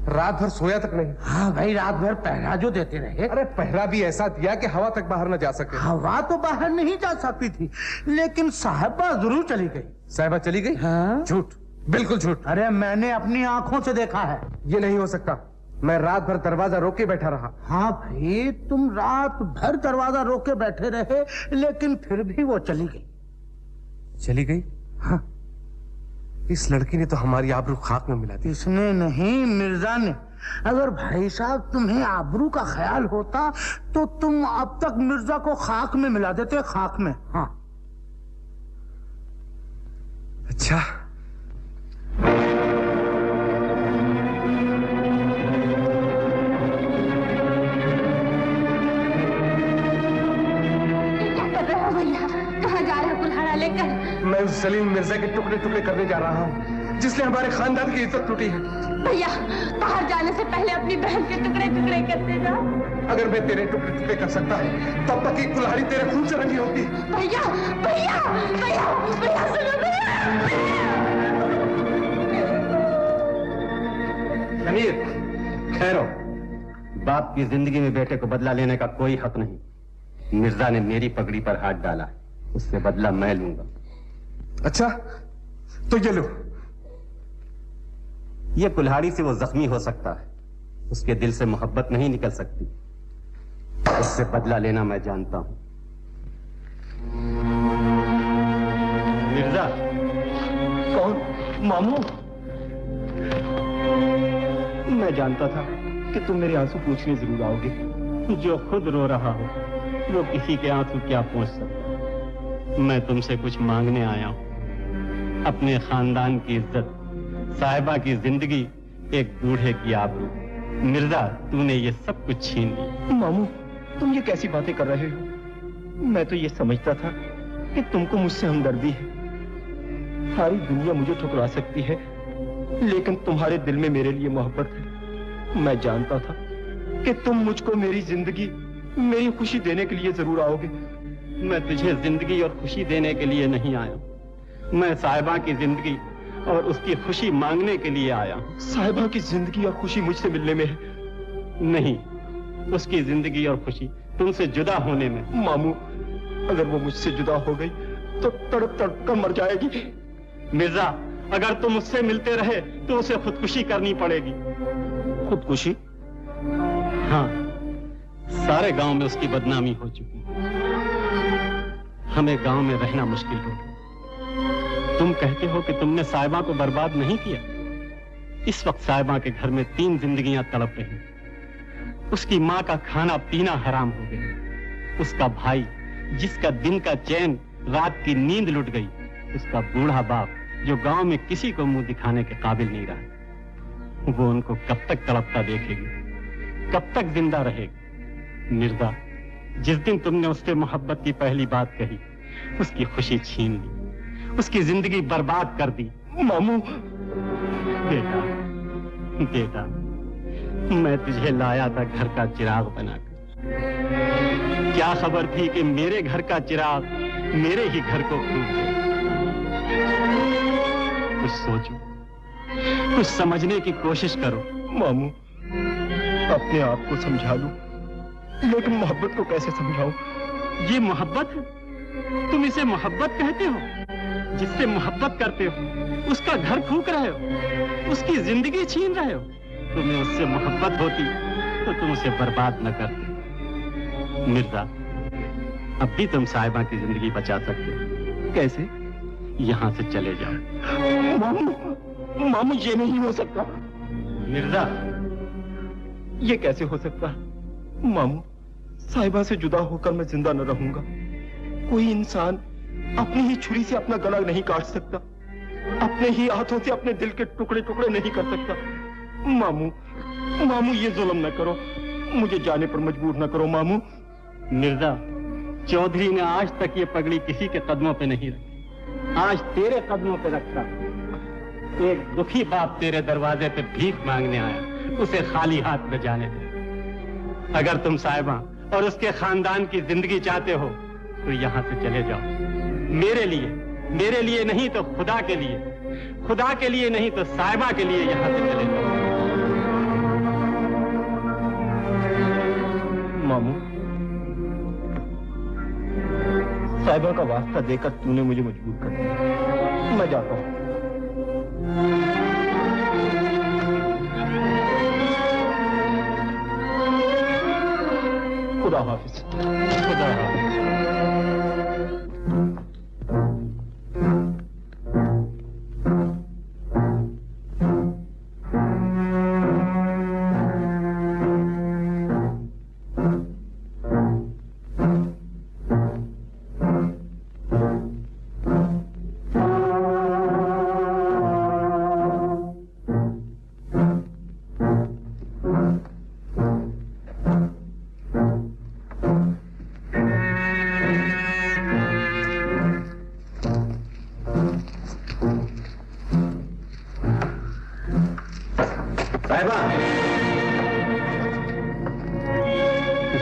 रात भर सोया तक नहीं। हाँ भाई, रात भर पहरा जो देते रहे। अरे पहरा भी ऐसा दिया कि हवा तक बाहर न जा सके। हवा तो बाहर नहीं जा सकती थी, लेकिन साहिबा जरूर चली गई। साहिबा चली गई? हाँ? झूठ, बिल्कुल झूठ। अरे मैंने अपनी आंखों से देखा है। ये नहीं हो सकता, मैं रात भर दरवाजा रोक के बैठा रहा। हाँ भाई, तुम रात भर दरवाजा रोक के बैठे रहे, लेकिन फिर भी वो चली गई। चली गई? हाँ। इस लड़की ने तो हमारी आबरू खाक में मिला दी। इसने नहीं, मिर्जा ने। अगर भाई साहब तुम्हें आबरू का ख्याल होता तो तुम अब तक मिर्जा को खाक में मिला देते, खाक में। हाँ। अच्छा, कहाँ जा रहे हो कुल्हाड़ा लेकर? मैं उस जलील मिर्जा के टुकड़े टुकड़े करने जा रहा हूँ जिसने हमारे खानदान की इज्जत टूटी है। भैया, बाहर जाने से पहले अपनी बहन के टुकड़े टुकड़े करते जा। अगर मैं तेरे टुकड़े टुकड़े कर सकता तब तक की कुल्हाड़ी तेरे खून से रंगी होती। भैया भैया भैया भैया सुनो शमीर, ठहरो। बाप की जिंदगी में बेटे को बदला लेने का कोई हक नहीं। मिर्जा ने मेरी पगड़ी पर हाथ डाला है, उससे बदला मैं लूंगा। अच्छा, तो ये लो। ये कुल्हाड़ी से वो जख्मी हो सकता है, उसके दिल से मोहब्बत नहीं निकल सकती। उससे बदला लेना मैं जानता हूं। मिर्जा। कौन? मामू? मैं जानता था कि तुम मेरे आंसू पूछने जरूर आओगे। जो खुद रो रहा हो वो किसी के आंसू क्या पूछ सकता। मैं तुमसे कुछ मांगने आया हूं। अपने खानदान की इज्जत, साहिबा की जिंदगी, एक बूढ़े की आबरू। मिर्जा, तूने ये सब कुछ छीन लिया। मामू, तुम ये कैसी बातें कर रहे हो? मैं तो ये समझता था कि तुमको मुझसे हमदर्दी है। सारी दुनिया मुझे ठुकरा सकती है, लेकिन तुम्हारे दिल में मेरे लिए मोहब्बत है। मैं जानता था कि तुम मुझको मेरी जिंदगी, मेरी खुशी देने के लिए जरूर आओगे। मैं तुझे जिंदगी और खुशी देने के लिए नहीं आया, मैं साहिबा की जिंदगी और उसकी खुशी मांगने के लिए आया। साहिबा की जिंदगी और खुशी मुझसे मिलने में है? नहीं, उसकी जिंदगी और खुशी तुमसे जुदा होने में। मामू, अगर वो मुझसे जुदा हो गई तो तड़प तड़प कर मर जाएगी। मिर्जा, अगर तुम उससे मिलते रहे तो उसे खुदकुशी करनी पड़ेगी। खुदकुशी? हाँ, सारे गांव में उसकी बदनामी हो चुकी है। हमें गांव में रहना मुश्किल हो गया। तुम कहते हो कि तुमने साहिबा को बर्बाद नहीं किया। इस वक्त साहिबा के घर में 3 जिंदगियां तड़प रही। उसकी माँ का खाना पीना हराम हो गया। उसका भाई, जिसका दिन का चैन, रात की नींद लुट गई। उसका बूढ़ा बाप, जो गांव में किसी को मुंह दिखाने के काबिल नहीं रहा। वो उनको कब तक तड़पता देखेगी, कब तक जिंदा रहेगी? मिर्जा, जिस दिन तुमने उससे मोहब्बत की पहली बात कही, उसकी खुशी छीन ली, उसकी जिंदगी बर्बाद कर दी। मामू। बेटा, बेटा, मैं तुझे लाया था घर का चिराग बनाकर। क्या खबर थी कि मेरे घर का चिराग मेरे ही घर को फूंक दे। कुछ सोचो, कुछ समझने की कोशिश करो। मामू, अपने आप को समझा लूं, लेकिन मोहब्बत को कैसे समझाऊं? ये मोहब्बत है? तुम इसे मोहब्बत कहते हो? जिससे मोहब्बत करते हो उसका घर फूंक रहे हो, उसकी जिंदगी छीन रहे हो। तुम्हें उससे मोहब्बत होती तो तुम उसे बर्बाद न करते। मिर्जा, अब भी तुम साहिबा की जिंदगी बचा सकते हो। कैसे? यहाँ से चले जाओ। मामू, मामू, ये नहीं हो सकता। मिर्जा, ये कैसे हो सकता? मामू, साहिबा से जुदा होकर मैं जिंदा न रहूंगा। कोई इंसान अपनी ही छुरी से अपना गला नहीं काट सकता, अपने ही हाथों से अपने दिल के टुकड़े टुकड़े नहीं कर सकता। मामू, मामू, ये जुल्म न करो, मुझे जाने पर मजबूर न करो। मामू। मिर्जा, चौधरी ने आज तक ये पगड़ी किसी के कदमों पे नहीं रखी। आज तेरे कदमों पे रखता। एक दुखी बाप तेरे दरवाजे पे भीख मांगने आया, उसे खाली हाथ न जाने दे। अगर तुम साहिबा और उसके खानदान की जिंदगी चाहते हो तो यहाँ से चले जाओ। मेरे लिए नहीं तो खुदा के लिए, खुदा के लिए नहीं तो साहिबा के लिए यहाँ से चले जाओ। मामू, साहिबा का वास्ता देकर तूने मुझे मजबूर कर दिया। मैं जाता हूँ। खुदा हाफिज। खुदा हाफिज।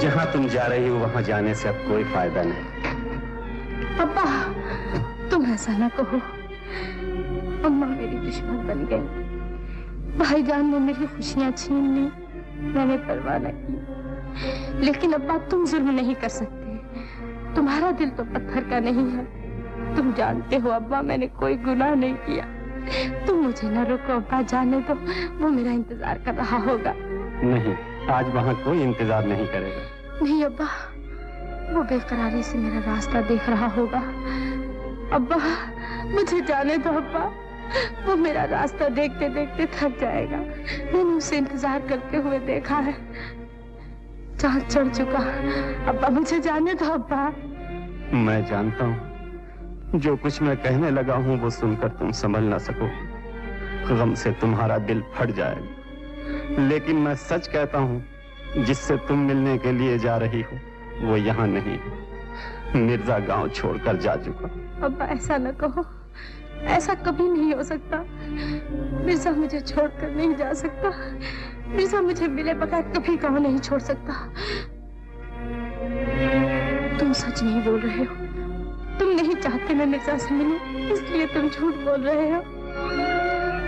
जहां तुम जा रही हो वहां जाने से अब कोई फायदा नहीं। पापा, तुम ऐसा ना कहो। अम्मा मेरी दुश्मन बन गई। भाईजान ने मेरी खुशियां छीन ली, मैंने परवाह न की। लेकिन अब्बा, तुम जुल्म नहीं कर सकते। तुम्हारा दिल तो पत्थर का नहीं है। तुम जानते हो अब्बा, मैंने कोई गुनाह नहीं किया। तुम मुझे न रोको अब्बा, जाने दो। वो मेरा इंतजार कर रहा होगा। नहीं, आज वहाँ कोई इंतजार नहीं करेगा। नहीं अब्बा, वो बेकरारी से मेरा रास्ता देख रहा होगा। अब्बा, मुझे जाने दो अब्बा। वो मेरा रास्ता देखते देखते थक जाएगा। मैंने उसे इंतजार करते हुए देखा है। चाँद चढ़ चुका। अब्बा, मुझे जाने दो अब्बा। मैं जानता हूँ जो कुछ मैं कहने लगा हूँ वो सुनकर तुम समझ ना सको। गम से तुम्हारा दिल फट जाएगा। लेकिन मैं सच कहता हूँ, जिससे तुम मिलने के लिए जा रही हो वो यहाँ नहीं है। मिर्जा गांव छोड़कर जा चुका। अब्बा, ऐसा न कहो। ऐसा कभी नहीं हो सकता। मिर्जा मुझे छोड़कर नहीं जा सकता। मिर्जा मुझे मिले बगैर कभी गांव नहीं छोड़ सकता। तुम सच नहीं बोल रहे हो। तुम नहीं चाहते मैं मिर्जा से मिलूं, इसलिए तुम झूठ बोल रहे हो।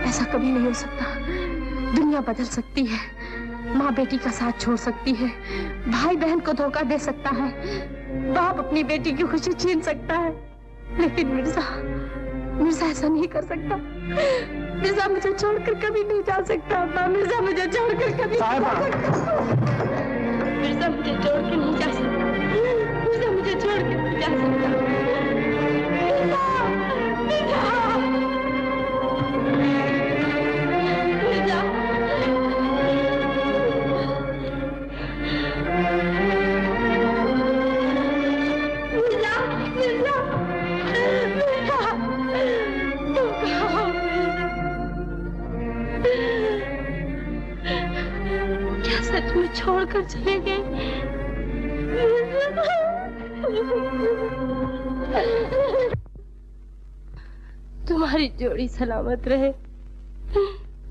ऐसा कभी नहीं हो सकता। दुनिया बदल सकती है। माँ बेटी का साथ छोड़ सकती है। भाई बहन को धोखा दे सकता है। बाप अपनी बेटी की खुशी छीन सकता है। लेकिन मिर्जा ऐसा नहीं कर सकता। मिर्जा मुझे छोड़कर कभी नहीं जा सकता। मिर्जा मुझे छोड़कर कभी नहीं जा सकता। मिर्जा मुझे छोड़कर नहीं जा सकता। मिर्जा मुझे छोड़कर नहीं जा सकता। सच में छोड़कर चले गए। तुम्हारी जोड़ी सलामत रहे।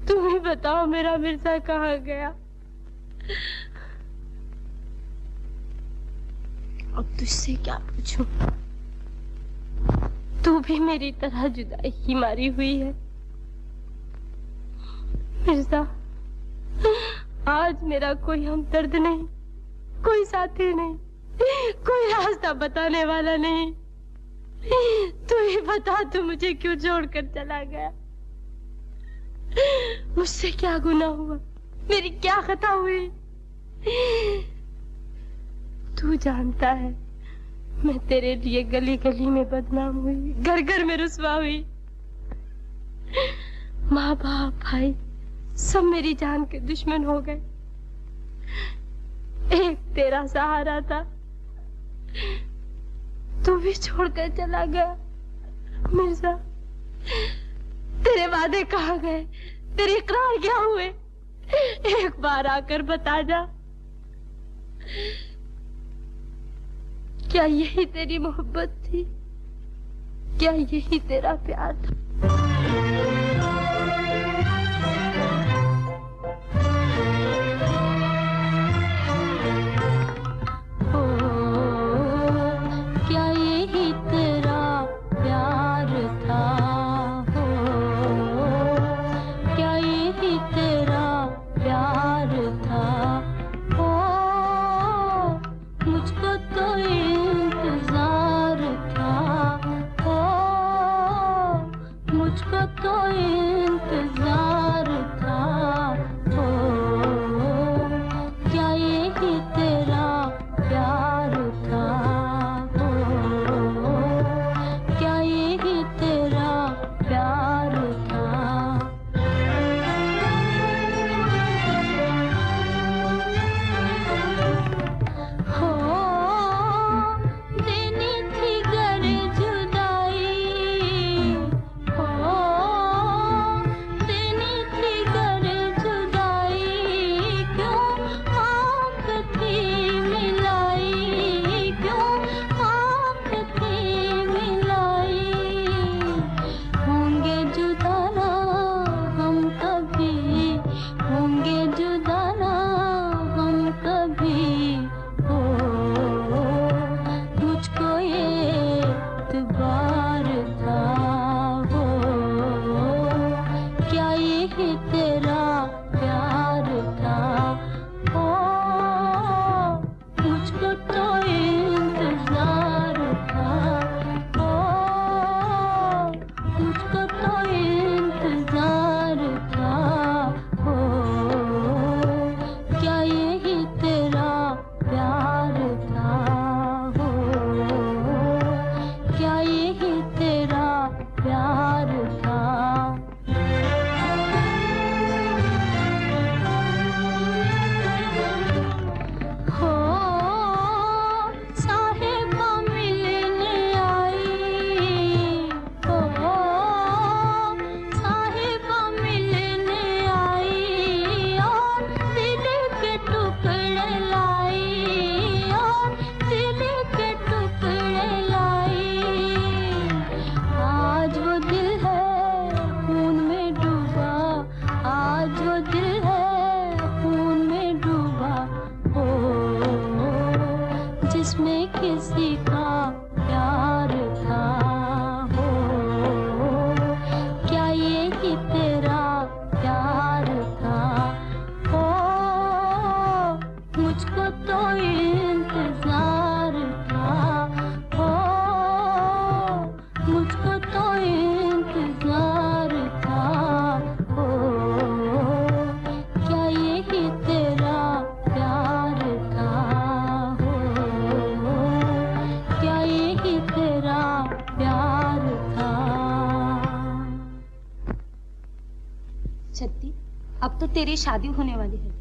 तुम ही बताओ मेरा मिर्जा कहाँ गया। अब तुझसे क्या पूछूं? तू भी मेरी तरह जुदाई ही मारी हुई है। मिर्जा, आज मेरा कोई हमदर्द नहीं, कोई साथी नहीं, कोई रास्ता बताने वाला नहीं। तू ही बता, तू मुझे क्यों छोड़कर चला गया? मुझसे क्या गुनाह हुआ? मेरी क्या खता हुई? तू जानता है, मैं तेरे लिए गली गली में बदनाम हुई, घर घर में रुसवा हुई। माँ बाप भाई सब मेरी जान के दुश्मन हो गए। एक तेरा सहारा था, तू भी छोड़कर चला गया। मिर्जा, तेरे वादे कहाँ गए? तेरे इकरार क्या हुए? एक बार आकर बता जा। क्या यही तेरी मोहब्बत थी? क्या यही तेरा प्यार था? क्या यही तेरा प्यार था? क्या यही तेरा प्यार था? मुझको तो इंतजार था, मुझको तो इंतजार था। क्या यही तेरा प्यार था? क्या यही तेरा प्यार था? देनी थी गर जुदाई, देनी थी गर जुदाई, क्यों आँख थी मिलाई, क्यों आँख थी मिलाई। होंगे जुदा ना हम कभी, होंगे जुदा ना हम कभी। मुझको ये एतबार था, क्या यही तेरा प्यार था? मुझको तो इंतजार था, मुझको तो इंतजार था। क्या यही तेरा प्यार था? क्या यही तेरा प्यार था? साहिबा मिलने आई, साहिबा मिलने आई, और दिल के टुकड़े लाई, और दिल के टुकड़े लाई। आज वो दिल है खून में डूबा, आज वो दिल है खून में डूबा, जिसमें किसी का प्यार था। क्या यही तेरा प्यार था? मुझको तो इंतजार था, मुझको तो इंतजार था। क्या यही तेरा प्यार था? क्या यही तेरा प्यार था? छत्ती, अब तो तेरी शादी होने वाली है।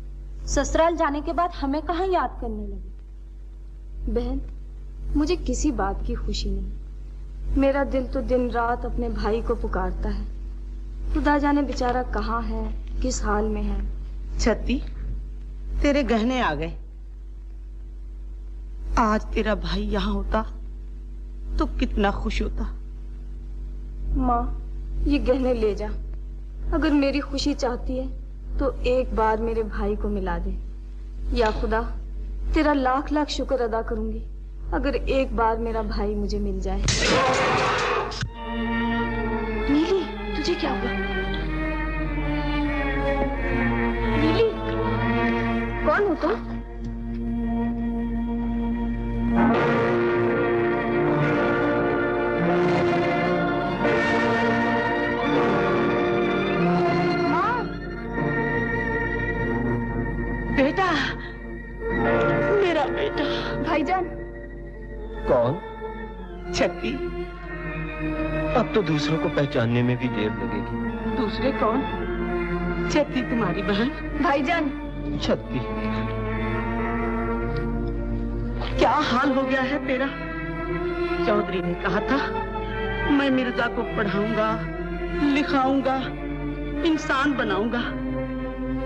ससुराल जाने के बाद हमें कहाँ याद करने लगी? बहन, मुझे किसी बात की खुशी नहीं। मेरा दिल तो दिन रात अपने भाई को पुकारता है। खुदा जाने बेचारा कहाँ है, किस हाल में है। छत्ती, तेरे गहने आ गए। आज तेरा भाई यहाँ होता तो कितना खुश होता। माँ, ये गहने ले जा। अगर मेरी खुशी चाहती है तो एक बार मेरे भाई को मिला दे। या खुदा, तेरा लाख लाख शुक्र अदा करूंगी अगर एक बार मेरा भाई मुझे मिल जाए। नीली, तुझे क्या हुआ? नीली, कौन हो तुम? बेटा, मेरा बेटा। भाईजान। कौन? छत्ती। अब तो दूसरों को पहचानने में भी देर लगेगी। दूसरे कौन? छत्ती तुम्हारी बहन। भाईजान। छत्ती, क्या हाल हो गया है तेरा? चौधरी ने कहा था मैं मिर्जा को पढ़ाऊंगा, लिखाऊंगा, इंसान बनाऊंगा।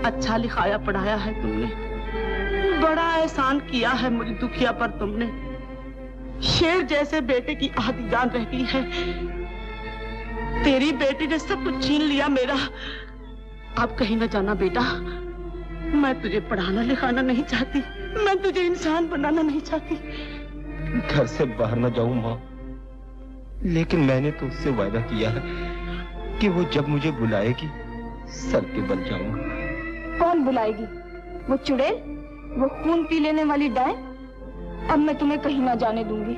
अच्छा लिखाया पढ़ाया है तुमने, बड़ा एहसान किया है मुझे दुखिया पर तुमने। शेर जैसे बेटे की आधी जान रहती है, तेरी बेटी ने सब कुछ छीन लिया मेरा। अब कहीं न जाना बेटा, मैं तुझे पढ़ाना लिखाना नहीं चाहती, मैं तुझे इंसान बनाना नहीं चाहती। घर से बाहर न जाऊं माँ, लेकिन मैंने तो उससे वादा किया है कि वो जब मुझे बुलाएगी सर के बल जाऊंगा। कौन बुलाएगी? वो चुड़ैल, वो खून पी लेने वाली डायन? अब मैं तुम्हें कहीं ना जाने दूंगी,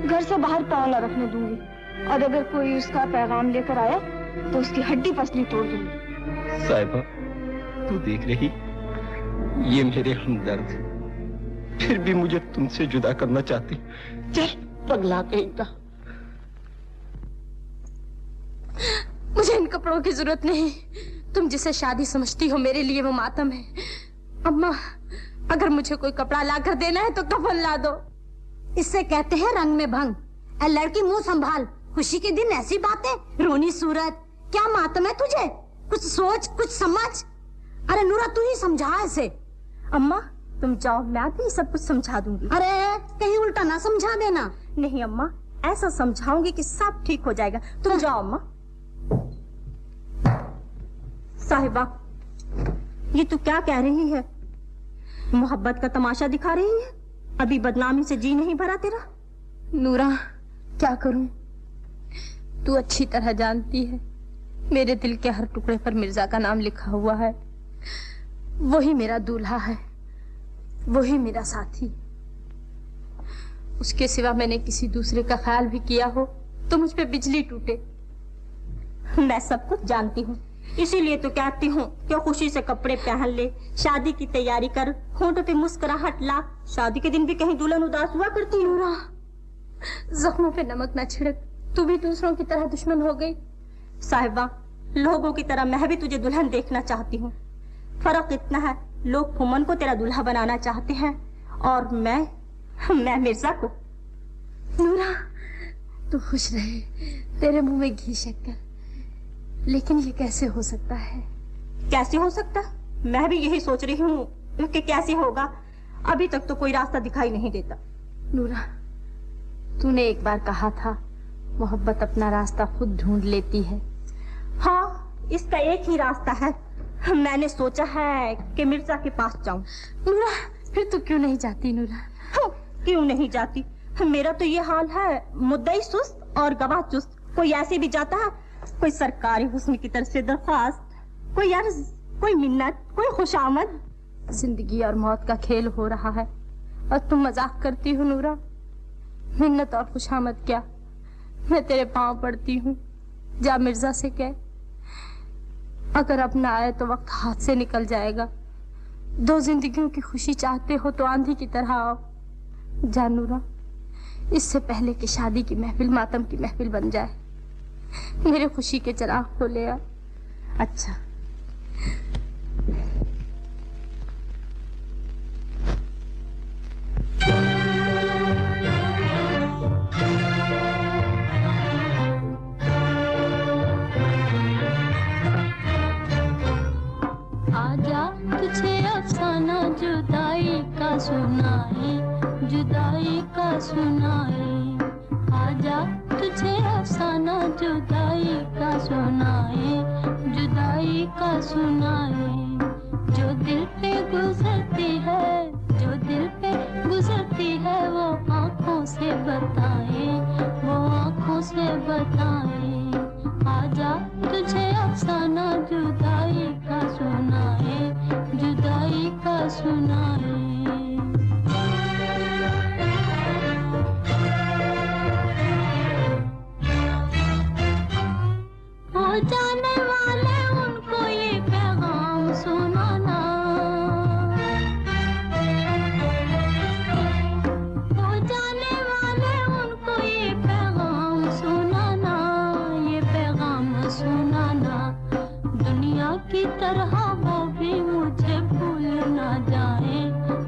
घर से बाहर पाँव न रखने दूंगी, और अगर कोई उसका पैगाम लेकर आया तो उसकी हड्डी पसली तोड़ दूंगी। साहिबा, तू देख रही, ये मेरे हमदर्द फिर भी मुझे तुमसे जुदा करना चाहती। चल पगला कहीं का। मुझे इन कपड़ों की जरूरत नहीं। तुम जिसे शादी समझती हो मेरे लिए वो मातम है। अम्मा, अगर मुझे कोई कपड़ा लाकर देना है तो कफन ला दो। इससे कहते हैं रंग में भंग। ए लड़की, मुंह संभाल, खुशी के दिन ऐसी बातें, रोनी सूरत, क्या मातम है तुझे? कुछ सोच, कुछ समझ। अरे नूरा, तू ही समझा इसे। अम्मा तुम जाओ, मैं भी सब कुछ समझा दूंगी। अरे कहीं उल्टा ना समझा देना। नहीं अम्मा, ऐसा समझाऊंगी कि सब ठीक हो जाएगा। तुम जाओ अम्मा। साहिबा, ये तू क्या कह रही है? मोहब्बत का तमाशा दिखा रही है? अभी बदनामी से जी नहीं भरा तेरा? नूरा, क्या करूं? तू अच्छी तरह जानती है मेरे दिल के हर टुकड़े पर मिर्जा का नाम लिखा हुआ है। वही मेरा दूल्हा है, वही मेरा साथी। उसके सिवा मैंने किसी दूसरे का ख्याल भी किया हो तो मुझ पे बिजली टूटे। मैं सब कुछ जानती हूँ, इसीलिए तो कहती हूँ कि खुशी से कपड़े पहन ले, शादी की तैयारी कर, होंठों पे मुस्कुराहट ला। शादी के दिन भी कहीं दुल्हन उदास हुआ करती है। जख्मों पे नमक न छिड़क, तू भी दूसरों की तरह दुश्मन हो गई। साहिबा, लोगों की तरह मैं भी तुझे दुल्हन देखना चाहती हूँ। फर्क इतना है, लोग फुमन को तेरा दूल्हा बनाना चाहते हैं और मैं मिर्जा को। नूरा, तू खुश रहे, तेरे मुंह में घी शक्कर। लेकिन ये कैसे हो सकता है? कैसे हो सकता? मैं भी यही सोच रही हूँ कि कैसे होगा। अभी तक तो कोई रास्ता दिखाई नहीं देता। नूरा, तूने एक बार कहा था मोहब्बत अपना रास्ता खुद ढूंढ लेती है। हाँ, इसका एक ही रास्ता है। मैंने सोचा है कि मिर्जा के पास जाऊं। नूरा, फिर तू क्यों नहीं जाती? नूरा, क्यों नहीं जाती? मेरा तो ये हाल है, मुद्दई सुस्त और गवाह चुस्त। कोई ऐसे भी जाता है, कोई सरकारी हुस्न की तरफ से दरख्वास्त, कोई अर्ज, कोई मिन्नत, कोई खुशामद। जिंदगी और मौत का खेल हो रहा है और तुम मजाक करती हो। नूरा, मिन्नत और खुशामद क्या? मैं तेरे पांव पड़ती हूँ, जा मिर्जा से कह, अगर अब ना आए तो वक्त हाथ से निकल जाएगा। दो जिंदगियों की खुशी चाहते हो तो आंधी की तरह आओ। जा नूरा, इससे पहले कि शादी की महफिल मातम की महफिल बन जाए। मेरे खुशी के चिराग को ले आ। अच्छा। आजा तुझे अफसाना जुदाई का सुनाए, जुदाई का सुनाए। आजा तुझे अफसाना जुदाई का सुनाए, जुदाई का सुनाए। जो दिल पे गुजरती है, जो दिल पे गुजरती है, वो आँखों से बताए, वो आँखों से बताए। आजा तुझे अफसाना जुदाई का सुनाए, जुदाई का सुनाए। हो जाने वाले उनको ये पैगाम सुनाना, हो जाने वाले उनको ये पैगाम सुनाना, ये पैगाम सुनाना। दुनिया की तरह वो भी मुझे भूल ना जाए,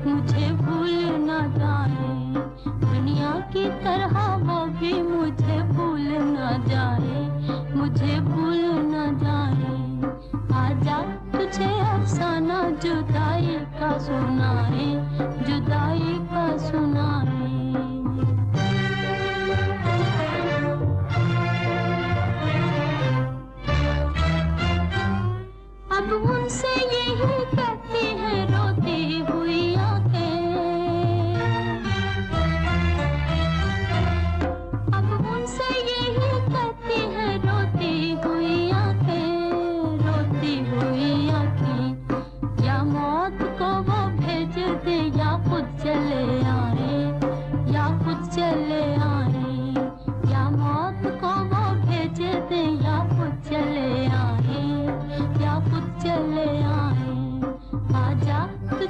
मुझे भूल ना जाए। दुनिया की तरह वो भी मुझे भूल ना जाए, मुझे भूल न जाए। आजा तुझे अफसाना जुदाई का सुनाए, जुदाई का सुनाए।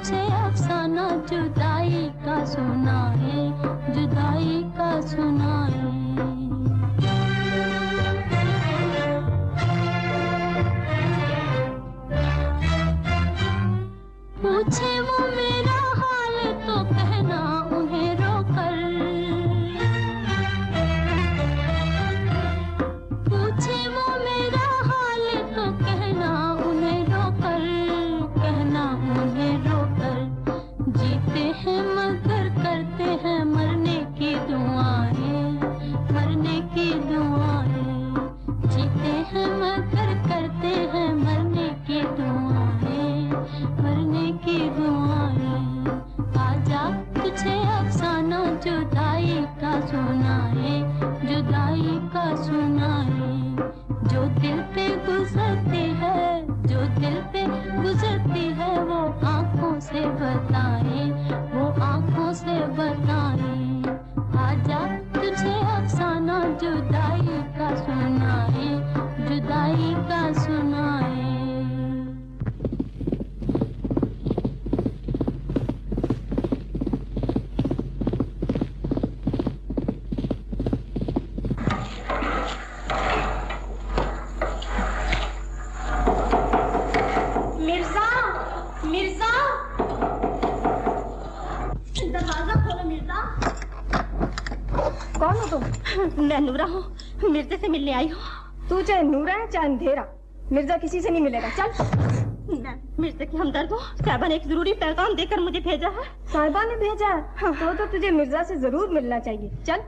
तुझे अफसाना जुदाई का सुनाए, जुदाई का सुनाए। पूछे वो मेरा हाल तो कहना उन्हें रोकर, पूछे वो मेरा हाल तो कहना उन्हें रोकर, कहना उन्हें रोकर। जीते हैं मगर करते हैं मरने की दुआएं, मरने की दुआएं। जीते हैं मगर करते हैं मरने की दुआएं, मरने की दुआएं। आजा तुझे अफसाना जुदाई का सुनाए, जुदाई का सुनाए। जो दिल पे गुजरती है, जो दिल पे गुजरती है वो आंखों से बताए, वो आंखों से बताए। आजा तुझे अफसाना जुदाई का सुनाए, जुदाई का सुनाए। मिर्जा, मिर्जा, दरवाजा खोलो मिर्जा। कौन हो तुम? मैं नूरा हूँ, मिर्जे से मिलने आई हूँ। तू चाहे नूरा है चाहे अंधेरा, मिर्जा किसी से नहीं मिलेगा। चल। मैं मिर्जा की हमदर्द हूँ। साहिबा ने एक जरूरी पैगाम देकर मुझे भेजा है। साहिबा ने भेजा है? हाँ। तो तुझे मिर्जा से जरूर मिलना चाहिए। चल।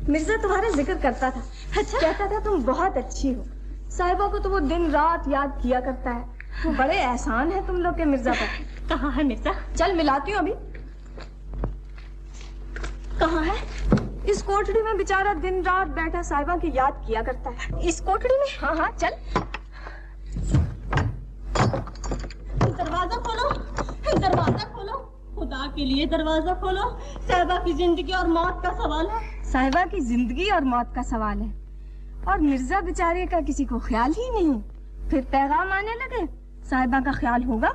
मिर्जा तुम्हारा जिक्र करता था। अच्छा? कहता था तुम बहुत अच्छी हो। साहिबा को तो वो दिन रात याद किया करता है। बड़े एहसान है तुम लोग के मिर्जा पर। कहाँ है मिर्जा? चल मिलाती हूँ अभी। कहाँ है? इस कोठड़ी में बेचारा दिन रात बैठा साहिबा की याद किया करता है। इस कोठड़ी में? हाँ हाँ चल। दरवाजा खोलो, दरवाजा खोलो, खुदा के लिए दरवाजा खोलो। साहिबा की जिंदगी और मौत का सवाल है। साहिबा की जिंदगी और मौत का सवाल है और मिर्जा बेचारे का किसी को ख्याल ही नहीं। फिर पैगाम आने लगे, साहिबा का ख्याल होगा।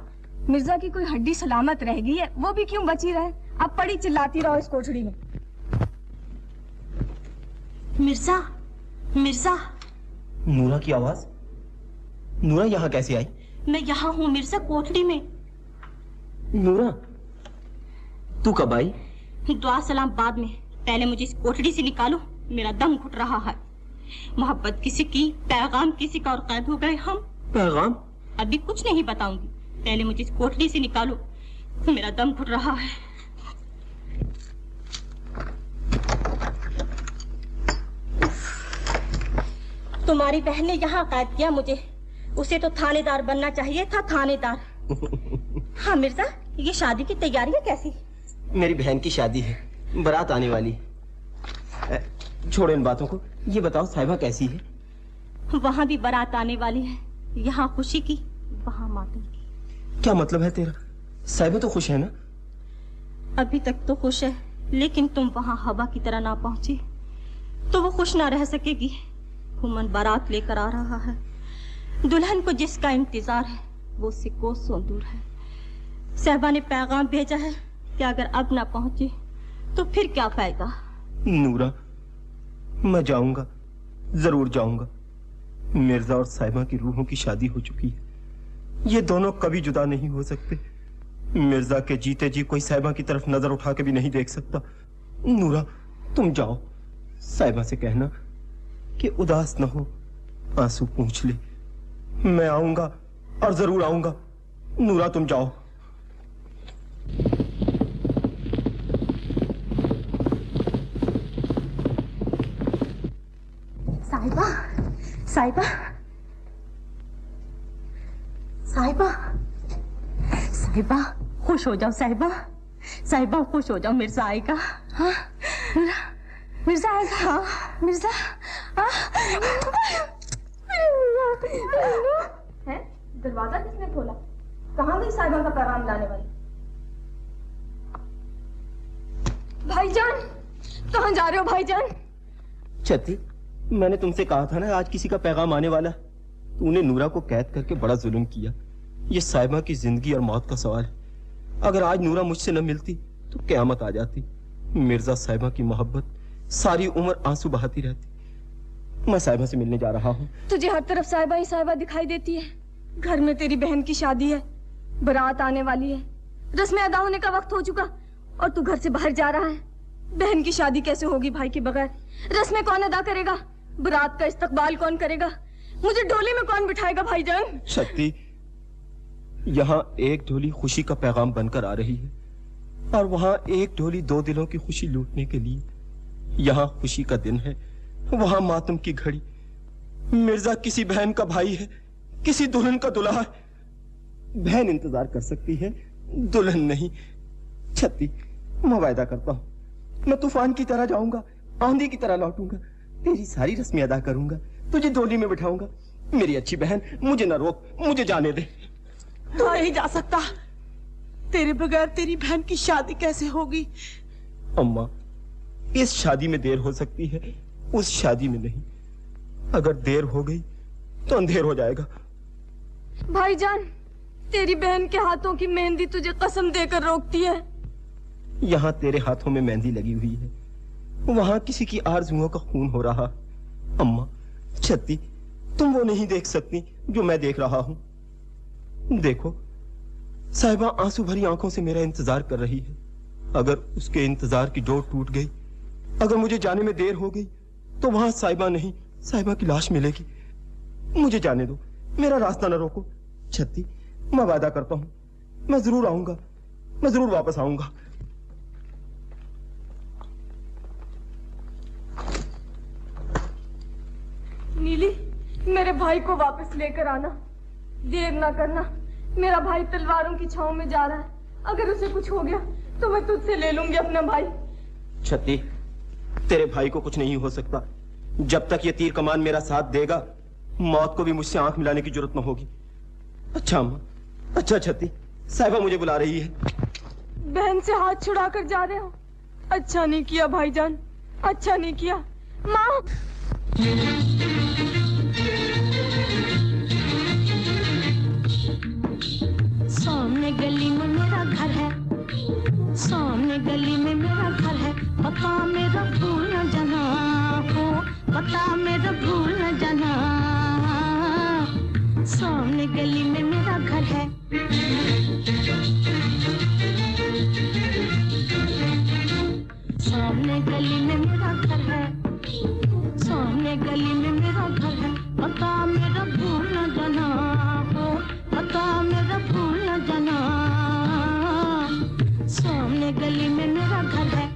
मिर्जा की कोई हड्डी सलामत रह गई है, वो भी क्यों बची रहे। अब पड़ी चिल्लाती रहो इस कोठड़ी में। मिर्जा, मिर्जा। नूरा की आवाज? नूरा यहाँ कैसे आई? मैं यहाँ हूँ मिर्जा, कोठड़ी में। नूरा, तू कब आई? दुआ सलाम बाद में, पहले मुझे इस कोठड़ी से निकालो, मेरा दम घुट रहा है। मोहब्बत किसी की, पैगाम किसी का और कैद हो गए हम। पैगाम? अभी कुछ नहीं बताऊंगी, पहले मुझे इस कोठड़ी से निकालो, मेरा दम घुट रहा है। तुम्हारी बहन ने यहाँ कैद किया मुझे, उसे तो थानेदार बनना चाहिए था, थानेदार। हाँ मिर्जा, ये शादी की तैयारियां कैसी? मेरी बहन की शादी है, बारात आने वाली। छोड़ो इन बातों को, ये बताओ साहिबा कैसी है? वहाँ भी बारात आने वाली है, यहाँ खुशी की, वहाँ मातम की। क्या मतलब है तेरा? साहिबा तो खुश है ना? अभी तक तो खुश है, लेकिन तुम वहाँ हवा की तरह ना पहुँची तो वो खुश ना रह सकेगी। हुमन बारात लेकर आ रहा है, दुल्हन को जिसका इंतजार है वो उससे कोसों दूर है। साहिबा ने पैगाम भेजा है कि अगर अब ना पहुंचे तो फिर क्या फायदा। नूरा, मैं जाऊंगा, जरूर जाऊंगा। मिर्जा और साहिबा की रूहों की शादी हो चुकी है, ये दोनों कभी जुदा नहीं हो सकते। मिर्जा के जीते जी कोई साहिबा की तरफ नजर उठा के भी नहीं देख सकता। नूरा, तुम जाओ, साहिबा से कहना कि उदास न हो, आंसू पूंछ ले। मैं आऊंगा और जरूर आऊंगा। नूरा, तुम जाओ। साहिबा, साहिबा, साहिबा, साहिबा, खुश हो जाओ साहिबा, साहिबा खुश हो जाओ, मिर्जा आएगा। हाँ, मिर्जा आएगा। हाँ, मिर्जा। है? दरवाजा किसने खोला? कहाँ गई साहिबा का पैगाम लाने वाली? भाईजान, कहाँ जा रहे हो भाईजान? छती, मैंने तुमसे कहा था ना आज किसी का पैगाम आने वाला। तूने नूरा को कैद करके बड़ा जुल्म किया। ये साहिबा की जिंदगी और मौत का सवाल है। अगर आज नूरा मुझसे न मिलती तो क़यामत आ जाती। मिर्जा साहिबा की मोहब्बत सारी उम्र आंसू बहाती रहती। मैं साहिबा से मिलने जा रहा हूँ। तुझे हर तरफ साहिबा ही साहिबा दिखाई देती है। घर में तेरी बहन की शादी है, बारात आने वाली है, रस्में अदा होने का वक्त हो चुका और तू घर से बाहर जा रहा है। बहन की शादी कैसे होगी भाई के बगैर? रस्में कौन अदा करेगा? बारात का इस्तकबाल कौन करेगा? मुझे डोली में कौन बिठाएगा भाईजान? शक्ति, यहाँ एक डोली खुशी का पैगाम बनकर आ रही है और वहाँ एक डोली दो दिलों की खुशी लूटने के लिए। यहाँ खुशी का दिन है, वहाँ मातम की घड़ी। मिर्जा किसी बहन का भाई है, किसी दुल्हन का दुल्हा है। बहन इंतजार कर सकती है, दुल्हन नहीं। छत्ती, मैं वायदा करता हूँ, मैं तूफान की तरह जाऊंगा, आंधी की तरह लौटूंगा, तेरी सारी रस्में अदा करूंगा, तुझे डोली में बिठाऊंगा। मेरी अच्छी बहन, मुझे न रोक, मुझे जाने दे। तू नहीं जा सकता। तेरे बगैर तेरी बहन की शादी कैसे होगी? अम्मा, इस शादी में देर हो सकती है, उस शादी में नहीं। अगर देर हो गई तो अंधेर हो जाएगा। भाईजान, तेरी बहन के हाथों की मेहंदी तुझे कसम देकर रोकती है। यहाँ तेरे हाथों में मेहंदी लगी हुई है, वहां किसी की आरज़ुओं का खून हो रहा। अम्मा, छत्ती, तुम वो नहीं देख सकती जो मैं देख रहा हूं। देखो, साहिबा आंसू भरी आंखों से मेरा इंतजार कर रही है। अगर उसके इंतजार की डोर टूट गई, अगर मुझे जाने में देर हो गई, तो वहां साहिबा नहीं, साहिबा की लाश मिलेगी। मुझे जाने दो, मेरा रास्ता न रोको। छत्ती, मैं वादा करता हूं, मैं जरूर आऊंगा, मैं जरूर वापस आऊंगा। नीली, मेरे भाई को वापस लेकर आना, देर ना करना। मेरा भाई तलवारों की छांव में जा रहा है, अगर उसे कुछ हो गया तो मैं तुझसे ले लूंगी अपना भाई। छत्ती, तेरे भाई को कुछ नहीं हो सकता। जब तक ये तीर कमान मेरा साथ देगा, मौत को भी मुझसे आंख मिलाने की जरूरत न होगी। अच्छा अम्मा, अच्छा छत्ती, साहिबा मुझे बुला रही है। बहन से हाथ छुड़ा कर जा रहे हो? अच्छा नहीं किया भाईजान, अच्छा नहीं किया। माँ, सामने गली में मेरा घर है, सामने गली में मेरा घर है। पता मेरा भूल न जाना हो, पता मेरा भूल न जाना। सामने गली में मेरा घर है। सामने गली में मेरा घर है, सामने गली में मेरा घर है। पता मेरा भूल न जाना हो, पता मेरा भूल न जाना। सामने गली में मेरा घर है।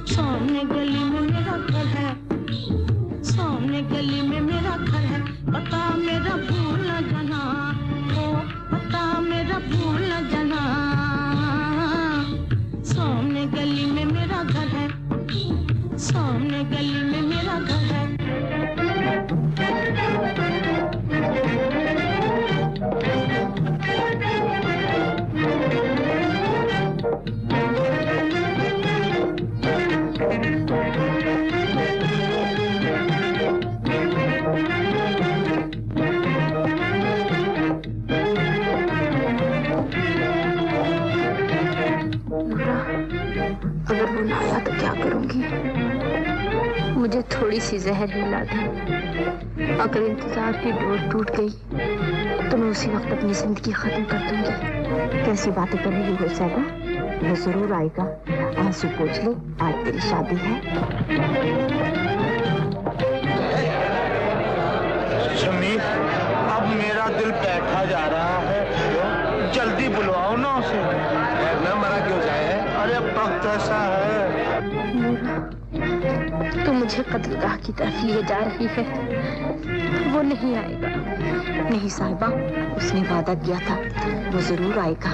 सामने गली में मेरा घर है, सामने गली में मेरा घर है। पता मेरा भूल न जाना हो, पता मेरा भूल न जाना। सामने गली में मेरा घर है, सामने गली में मेरा घर है। अगर वो ना आया तो क्या करूंगी? मुझे थोड़ी सी जहर हिला दे। अगर इंतजार की डोर टूट गई तो मैं उसी वक्त अपनी जिंदगी खत्म कर दूंगी। कैसी बातें कर रही हो साहिबा? वो जरूर आएगा। आंसू पोंछ ले, आज तेरी शादी है। शमी, अब मेरा दिल कत्लगाह की तरफ लिए जा रही है। वो नहीं आएगा। नहीं साहिबा, उसने वादा किया था, वो जरूर आएगा।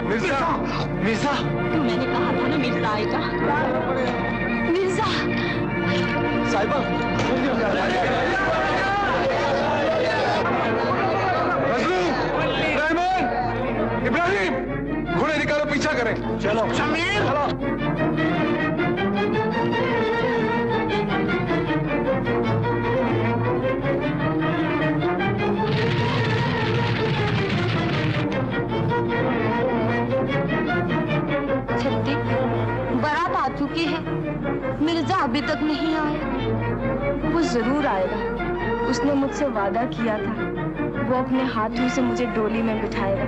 मिर्जा, मिर्जा। मैंने कहा था ना मिर्जा आएगा। मिर्जा। साहिबा। इब्राहिम, घोड़े निकालो, पीछा करें। चलो शमीर, चलो। छत्ती, बारात आ चुकी है, मिर्जा अभी तक नहीं आया। वो जरूर आएगा। उसने मुझसे वादा किया था, वो अपने हाथों से मुझे डोली में बिठाएगा।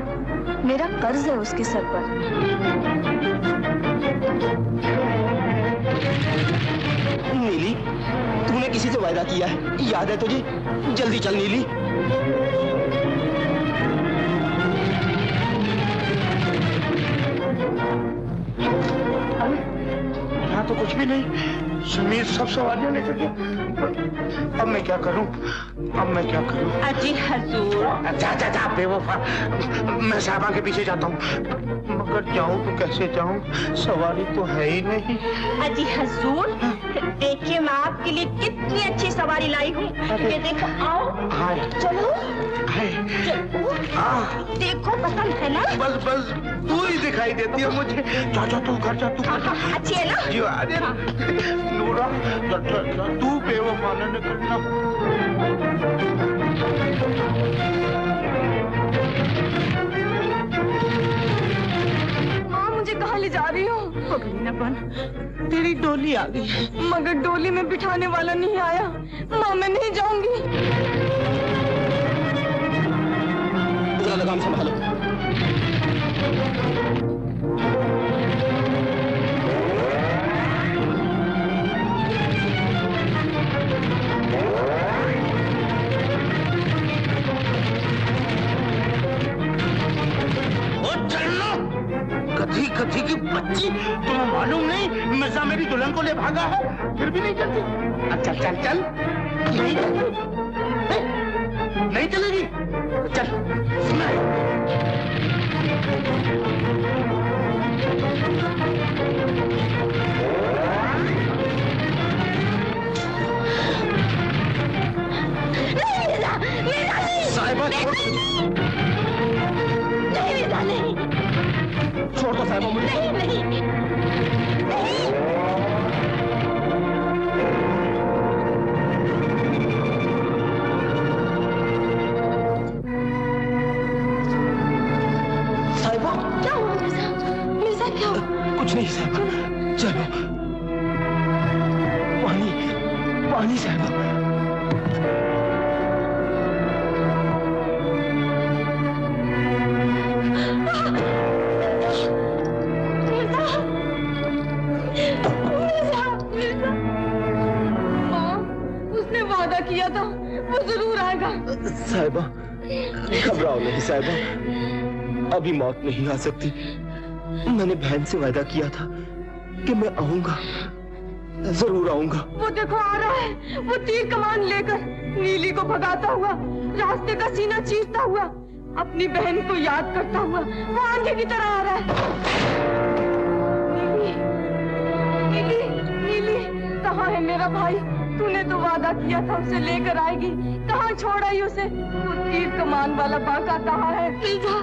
मेरा कर्ज है उसके सर पर। नीली, तूने किसी से वादा किया है, याद है तुझे? जल्दी चल नीली। यहाँ तो कुछ भी नहीं। शमीर सब सवारियां लेकर गया। अब मैं क्या करूं? अब मैं क्या करूं? अजी हजूर। जा बेवफा, मैं साहबा के पीछे जाता हूँ, मगर जाऊं तो कैसे जाऊं? सवारी तो है ही नहीं। अजी हजूर, देखिए मैं आपके लिए कितनी अच्छी सवारी लाई हूँ। ये देखो, आओ। चलो। देखो, पसंद है ना? बस बस तू ही दिखाई देती है मुझे। जा तू घर जा, तू अच्छी है ना? नूरा, तू बेवफा न निकलना। माँ, मुझे कहाँ ले जा रही हो? पगली न बन, तेरी डोली आ गई है। मगर डोली में बिठाने वाला नहीं आया। माँ, मैं नहीं जाऊंगी। लगाम संभालो। कथी कथी की बच्ची, तुम्हें मालूम नहीं मिर्जा मेरी दुल्हन को ले भागा है, फिर भी नहीं चलती। चल चल चल, नहीं चलती, नहीं चलेगी। चल साहिबा, नहीं, छोड़ दो साहिबा मुझे। नहीं। साहिबा, क्या हुआ मिर्जा? क्या हुआ? कुछ नहीं साहिबा, चलो। पानी साहिबा। किया था, वो जरूर आएगा। साहिबा, घबराओ नहीं साहिबा, अभी मौत नहीं आ सकती। मैंने बहन से वादा किया था कि मैं आऊंगा, जरूर आऊंगा। वो देखो आ रहा है, वो तीर कमान लेकर नीली को भगाता हुआ, रास्ते का सीना चीरता हुआ, अपनी बहन को याद करता हुआ, वो आंधी की तरह आ रहा है। नीली, नीली, कहाँ है मेरा भाई? तूने तो वादा किया था उसे लेकर आएगी, कहाँ छोड़ आई उसे? वो तीर कमान वाला बाका कहाँ है? मिर्जा,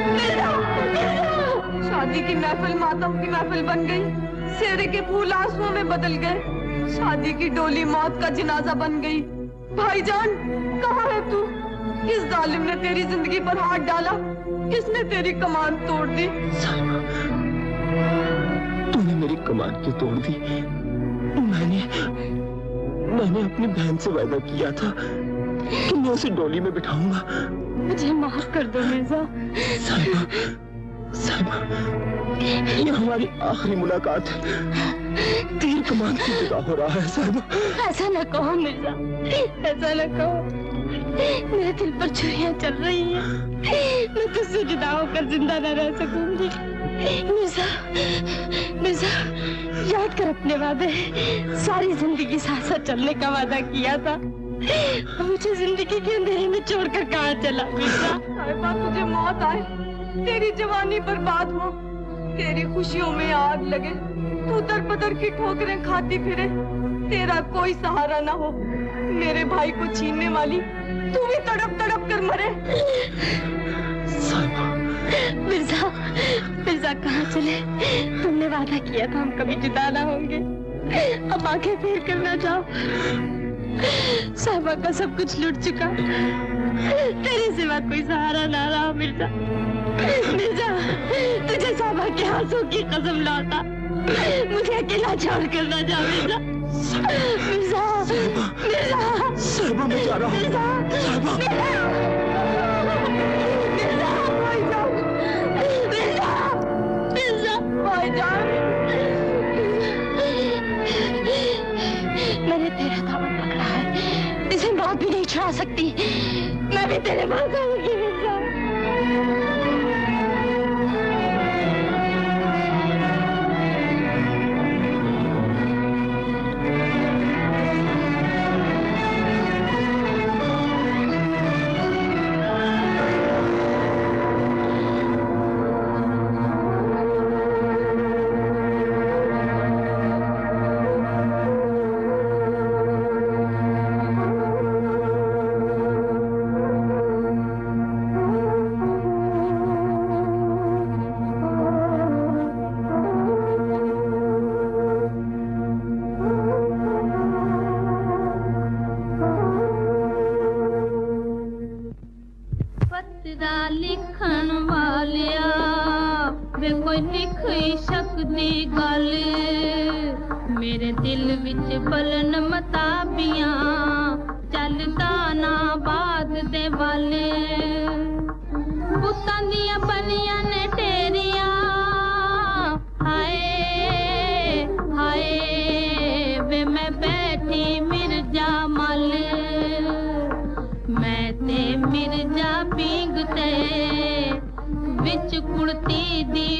मिर्जा, मिर्जा। शादी की महफिल मातम की महफिल बन गई, सेहरे के फूल आंसुओं में बदल गए, शादी की डोली मौत का जनाजा बन गई। भाईजान, कहाँ है तू? किस जालिम ने तेरी जिंदगी पर हाथ डाला? किसने तेरी कमान तोड़ दी? तूने मेरी कमान क्यों तोड़ दी? मैंने अपनी बहन से वादा किया था कि मैं उसे डोली में बिठाऊंगा। मुझे माफ कर दो मिर्जा। साहिबा, ये हमारी आखिरी मुलाकात है। तीर कमान की जुदा हो रहा है साहिबा। ऐसा न कहो मिर्जा, ऐसा न कहो। मेरे दिल पर छुरियां चल रही हैं। मैं तुझसे जुदा होकर जिंदा न रह सकूंगी। मिर्जा, मिर्जा, याद कर अपने वादे। सारी जिंदगी साथ साथ चलने का वादा किया था। मुझे जिंदगी के अंधेरे में छोड़कर कहाँ चला मिर्जा? साहिबा, तुझे मौत आए, तेरी जवानी बर्बाद हो, तेरी खुशियों में आग लगे, तू दर बदर की ठोकरें खाती फिरे, तेरा कोई सहारा ना हो, मेरे भाई को छीनने वाली तू भी तड़प तड़प कर मरे। मिर्जा, मिर्जा कहाँ चले? तुमने वादा किया था हम कभी जुदा ना होंगे, अब आंखें फेर कर ना जाओ। साहिबा का सब कुछ लूट चुका, तेरे सिवा कोई सहारा ना रहा मिर्जा। मिर्जा, तुझे साहिबा के आंसू की कसम लाता, मुझे अकेला छोड़ कर ना जा मिर्जा। मिर्जा, मिर्जा, साहिबा मैं जा रहा हूँ। साहिबा, मिर्जा, भाईजान, मैंने तेरा दामन पकड़ा है, इसे मौत भी नहीं छुड़ा सकती, मैं भी तेरे पास आऊंगी मिर्जा। लिखन वालिया वे कोई लिख सकदी गल, मेरे दिल विच बलन मताबियां चलदा ना बाद दे वाले, पुत्तां दियां बनियां ने टेरियां, हाय हाय वे मैं बैठी मिर्जा मल, मैं ते मिर्जा पींगते विच कुड़ती दी